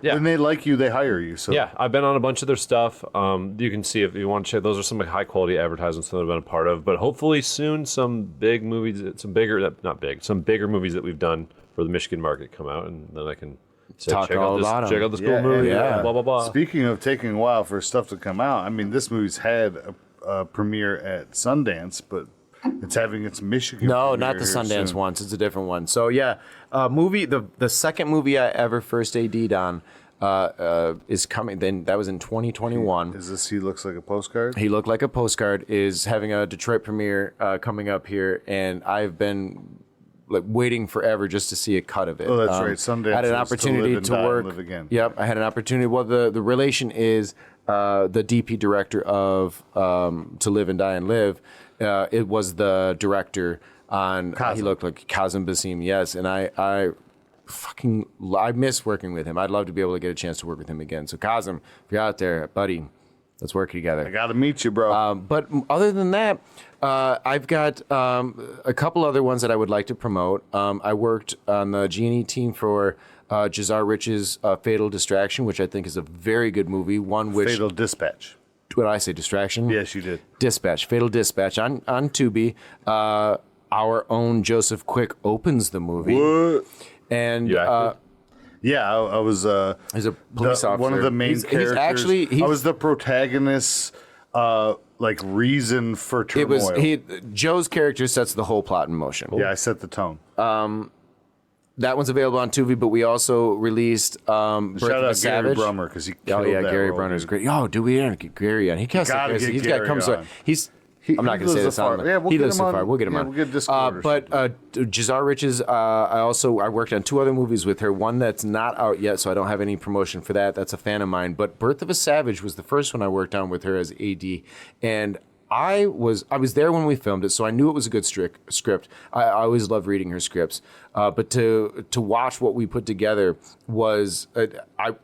when they like you, they hire you. So yeah, I've been on a bunch of their stuff. You can see if you want to check. Those are some high quality advertisements that I've been a part of. But hopefully soon, some big movies, some bigger movies that we've done for the Michigan market come out, and then I can. Talk check all about check out this cool movie. Blah blah blah. Speaking of taking a while for stuff to come out, I mean, this movie's had a premiere at Sundance, but it's having its Michigan. No, not the Sundance one. It's a different one. So movie. The second movie I ever first AD'd on is coming. Then that was in 2021. Is this He Looks Like a Postcard? He Looked Like a Postcard is having a Detroit premiere coming up here, and I've been like waiting forever just to see a cut of it. Oh, that's right. Sundance. I had an opportunity to work. Live again. Yep, I had an opportunity. Well, the relation is the DP director of To Live and Die and Live. It was the director on Kazem. He Looked Like Kazem Basim. Yes, and I miss working with him. I'd love to be able to get a chance to work with him again. So Kazem, if you're out there, buddy, let's work together. I got to meet you, bro. But other than that, I've got a couple other ones that I would like to promote. I worked on the G&E team for Jazar Rich's Fatal Distraction, which I think is a very good movie. One which Fatal Dispatch. what did I say? Distraction. Yes, you did. Dispatch. Fatal Dispatch on Tubi. Our own Joseph Quick opens the movie, What? and You acted? Yeah, I was he's a police officer. one of the main characters. He's I was the protagonist's like reason for turmoil. Joe's character sets the whole plot in motion. Yeah, I set the tone. That one's available on Tubi, but we also released Birth Shout of a out Savage. Gary Brummer because he Oh killed yeah, that Gary role, Brunner's dude. great. Oh, do we get Gary on? He can't. Gotta get He's got Gary comes. on. I'm not going to say this on. Yeah, we'll he get lives him so on. far. We'll get him Yeah, on. we'll get Discord or but Jazar Riches, I worked on 2 other movies with her. One that's not out yet, so I don't have any promotion for that. That's a fan of mine. But Birth of a Savage was the first one I worked on with her as AD, and I was there when we filmed it, so I knew it was a good script. I always love reading her scripts, but to watch what we put together was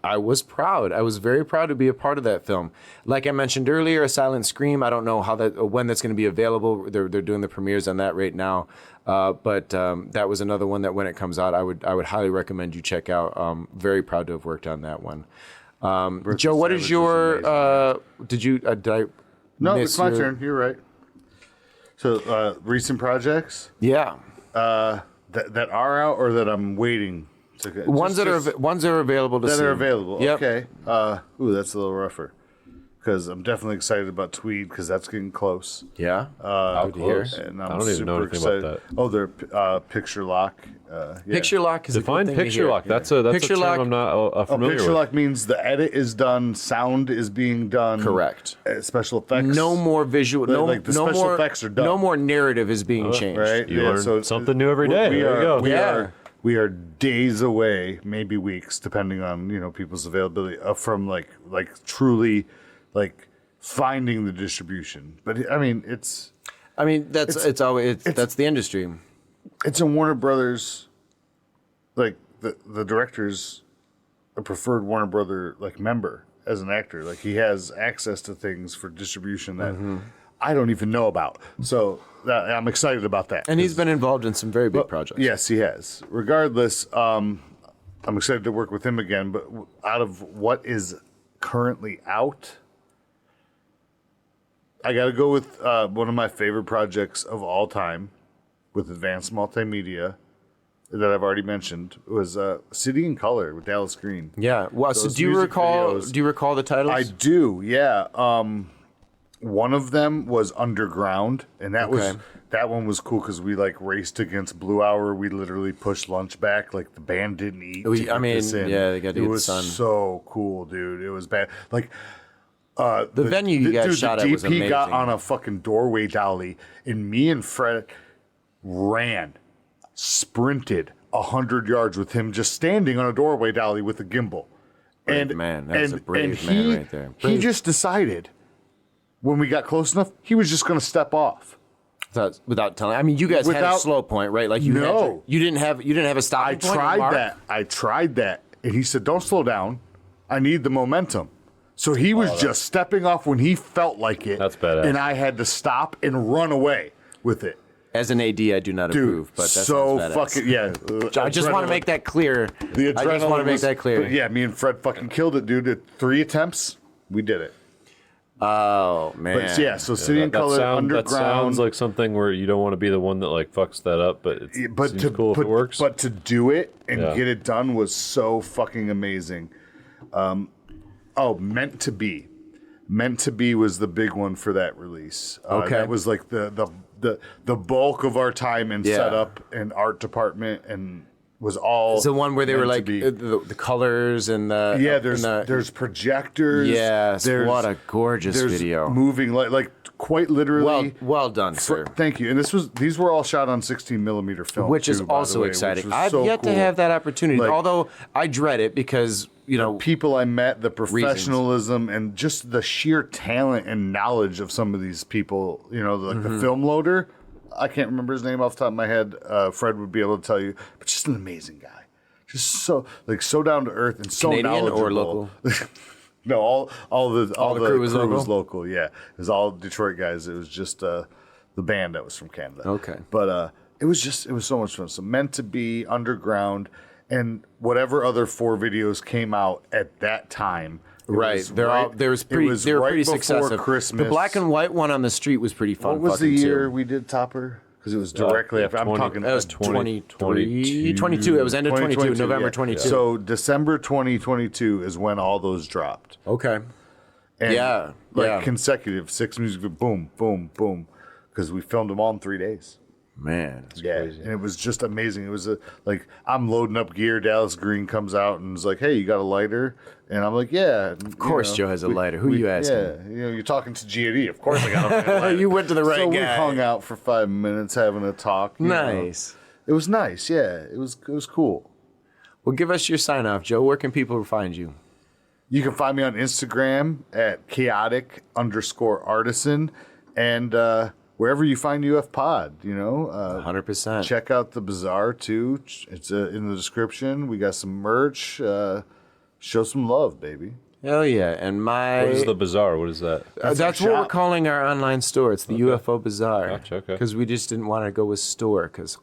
I was proud. I was very proud to be a part of that film. Like I mentioned earlier, A Silent Scream. I don't know when that's going to be available. They're doing the premieres on that right now, but that was another one that when it comes out, I would highly recommend you check out. Very proud to have worked on that one. Joe, what is your? Did I? No, miss it's my your- turn. You're right. So recent projects Yeah. that are out or that I'm waiting to Ones that are available to see. that are available. Yep. Okay. Ooh, that's a little rougher. Because I'm definitely excited about Tweed because that's getting close. Yeah. How Good to hear. close? And I I'm don't even super know anything excited. about that. Oh, they're picture lock. Yeah. Picture lock is Define a good thing to picture hear. lock. That's a Picture term lock- I'm not familiar Picture with. lock means the edit is done, sound is being done. Correct. Special effects. No more visual. No, Like the no special more, effects are done. No more narrative is being changed. Right? You learn something new every day. We There you are, go. we Yeah. are we are days away, maybe weeks, depending on people's availability, from like truly like finding the distribution. But I mean, that's the industry. it's in Warner Brothers. Like the director's a preferred Warner Brother like member as an actor. Like he has access to things for distribution that I don't even know about. So I'm excited about that. And he's been involved in some very big projects. Yes, he has. Regardless, I'm excited to work with him again. But out of what is currently out, I got to go with one of my favorite projects of all time with advanced multimedia that I've already mentioned was City in Color with Dallas Green. Yeah. Well, so Those do you music recall? videos- Do you recall the titles? I do, yeah. One of them was Underground, and that one was cool because we like raced against Blue Hour. We literally pushed lunch back, like the band didn't eat. to get this in. yeah, they got to It get was sun. so cool, dude. It was bad. Like The venue you guys shot the at was DP got amazing. on a fucking doorway dolly, and me and Fred sprinted 100 yards with him just standing on a doorway dolly with a gimbel. Brave man. That was a brave man right there. He Brave. just decided when we got close enough, he was just going to step off. Without telling. I mean, you guys had a Without- slow point, right? Like No. you didn't have a I stopping point. or tried mark? that. I tried that. And he said, don't slow down. I need the momentum. So he was just stepping off when he felt like it. That's badass. And I had to stop and run away with it. As an AD, I do not Dude, approve, but that's so badass. fucking, yeah. I just want to make that clear. The I just want to adrenaline make was- that clear. but yeah, me and Fred fucking killed it, dude. At 3 attempts, we did it. Oh man. But yeah, so City in Color, That Underground. sounds like something where you don't want to be the one that like fucks that up, but it seems cool if it works. But to do it and Yeah. get it done was so fucking amazing. Meant to Be. Meant to Be was the big one for that release. Okay. That was like the bulk of our time in Yeah. setup and art department and was all. It's the one where they were meant to like be. the colors and the Yeah, and there's projectors. Yes, there's, what a gorgeous there's video. Moving like quite literally. well done, sir. Thank you. And these were all shot on 16 millimeter film, Which is too, by the also way, which exciting. was I've so yet to cool. have that opportunity, Like- although I dread it because People I met, the professionalism, and just the sheer talent and knowledge of some of these people. Like the film loader. I can't remember his name off the top of my head. Fred would be able to tell you, but just an amazing guy. Just so down to earth and so Canadian knowledgeable. or local? No, all the crew was local? was local. Yeah, it was all Detroit guys. It was just the band that was from Canada. Okay. But it was so much fun. So Meant to Be, Underground, and whatever other 4 videos came out at that time. Right. They were pretty right before successive. Christmas. The black and white one on the street was pretty fun. What was the fucking year too. we did Topper? Because it was directly after. I'm 20 talking. That was 2022. It was end of 22, November yeah. 22. So December 2022 is when all those dropped. Okay. And Yeah, like yeah. consecutive 6 music, boom, boom, boom, because we filmed them all in 3 days. Man. And it was just amazing. It was like I'm loading up gear. Dallas Green comes out and is like, "Hey, you got a lighter?" And I'm like, "Yeah." Of course, Joe has a lighter. Who you asking? Yeah, you're talking to G&E. Of course, I got a lighter. You went to the right so guy. we hung out for 5 minutes having a talk. you know. Nice. It was nice. Yeah, it was cool. Well, give us your sign off, Joe. Where can people find you? You can find me on Instagram at chaotic_artisan and wherever you find UF Pod, 100%. check out the Bazaar too. It's in the description. We got some merch. Show some love, baby. Hell yeah. And my... What is the Bazaar? What is that? That's our what we're shop. calling our online store. It's the UFO Bazaar. Gotcha, okay. Because we just didn't want to go with store because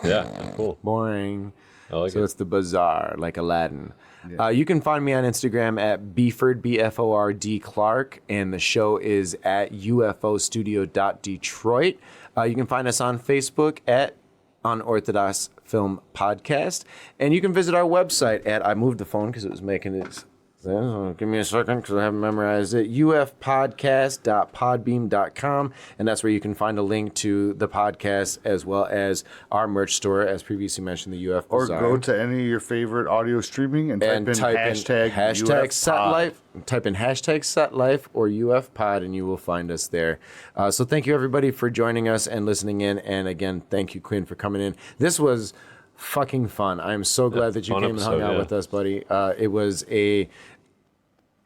Yeah, cool. boring. I like So it. it's the Bazaar, like Aladdin. You can find me on Instagram at Beeford, BFORD Clark, and the show is at ufostudio.detroit. You can find us on Facebook at Unorthodox Film Podcast, and you can visit our website at, I moved the phone because it was making it, give me a second because I haven't memorized it, ufpodcast.podbeam.com, and that's where you can find a link to the podcast as well as our merch store, as previously mentioned, the UF Or Bazaar. go to any of your favorite audio streaming and type in hashtag UF SetLife. Type in hashtag SetLife or UF Pod, and you will find us there. So thank you everybody for joining us and listening in, and again, thank you Quinn for coming in. This was fucking fun. I'm so glad that you fun came and hung episode, out yeah. with us, buddy. It was a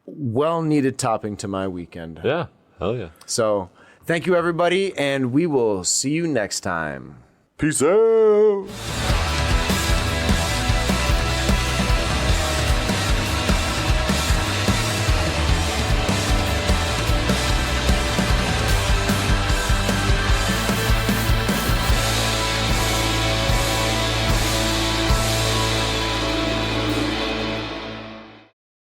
well-needed topping to my weekend. Yeah, hell yeah. So thank you everybody, and we will see you next time. Peace out.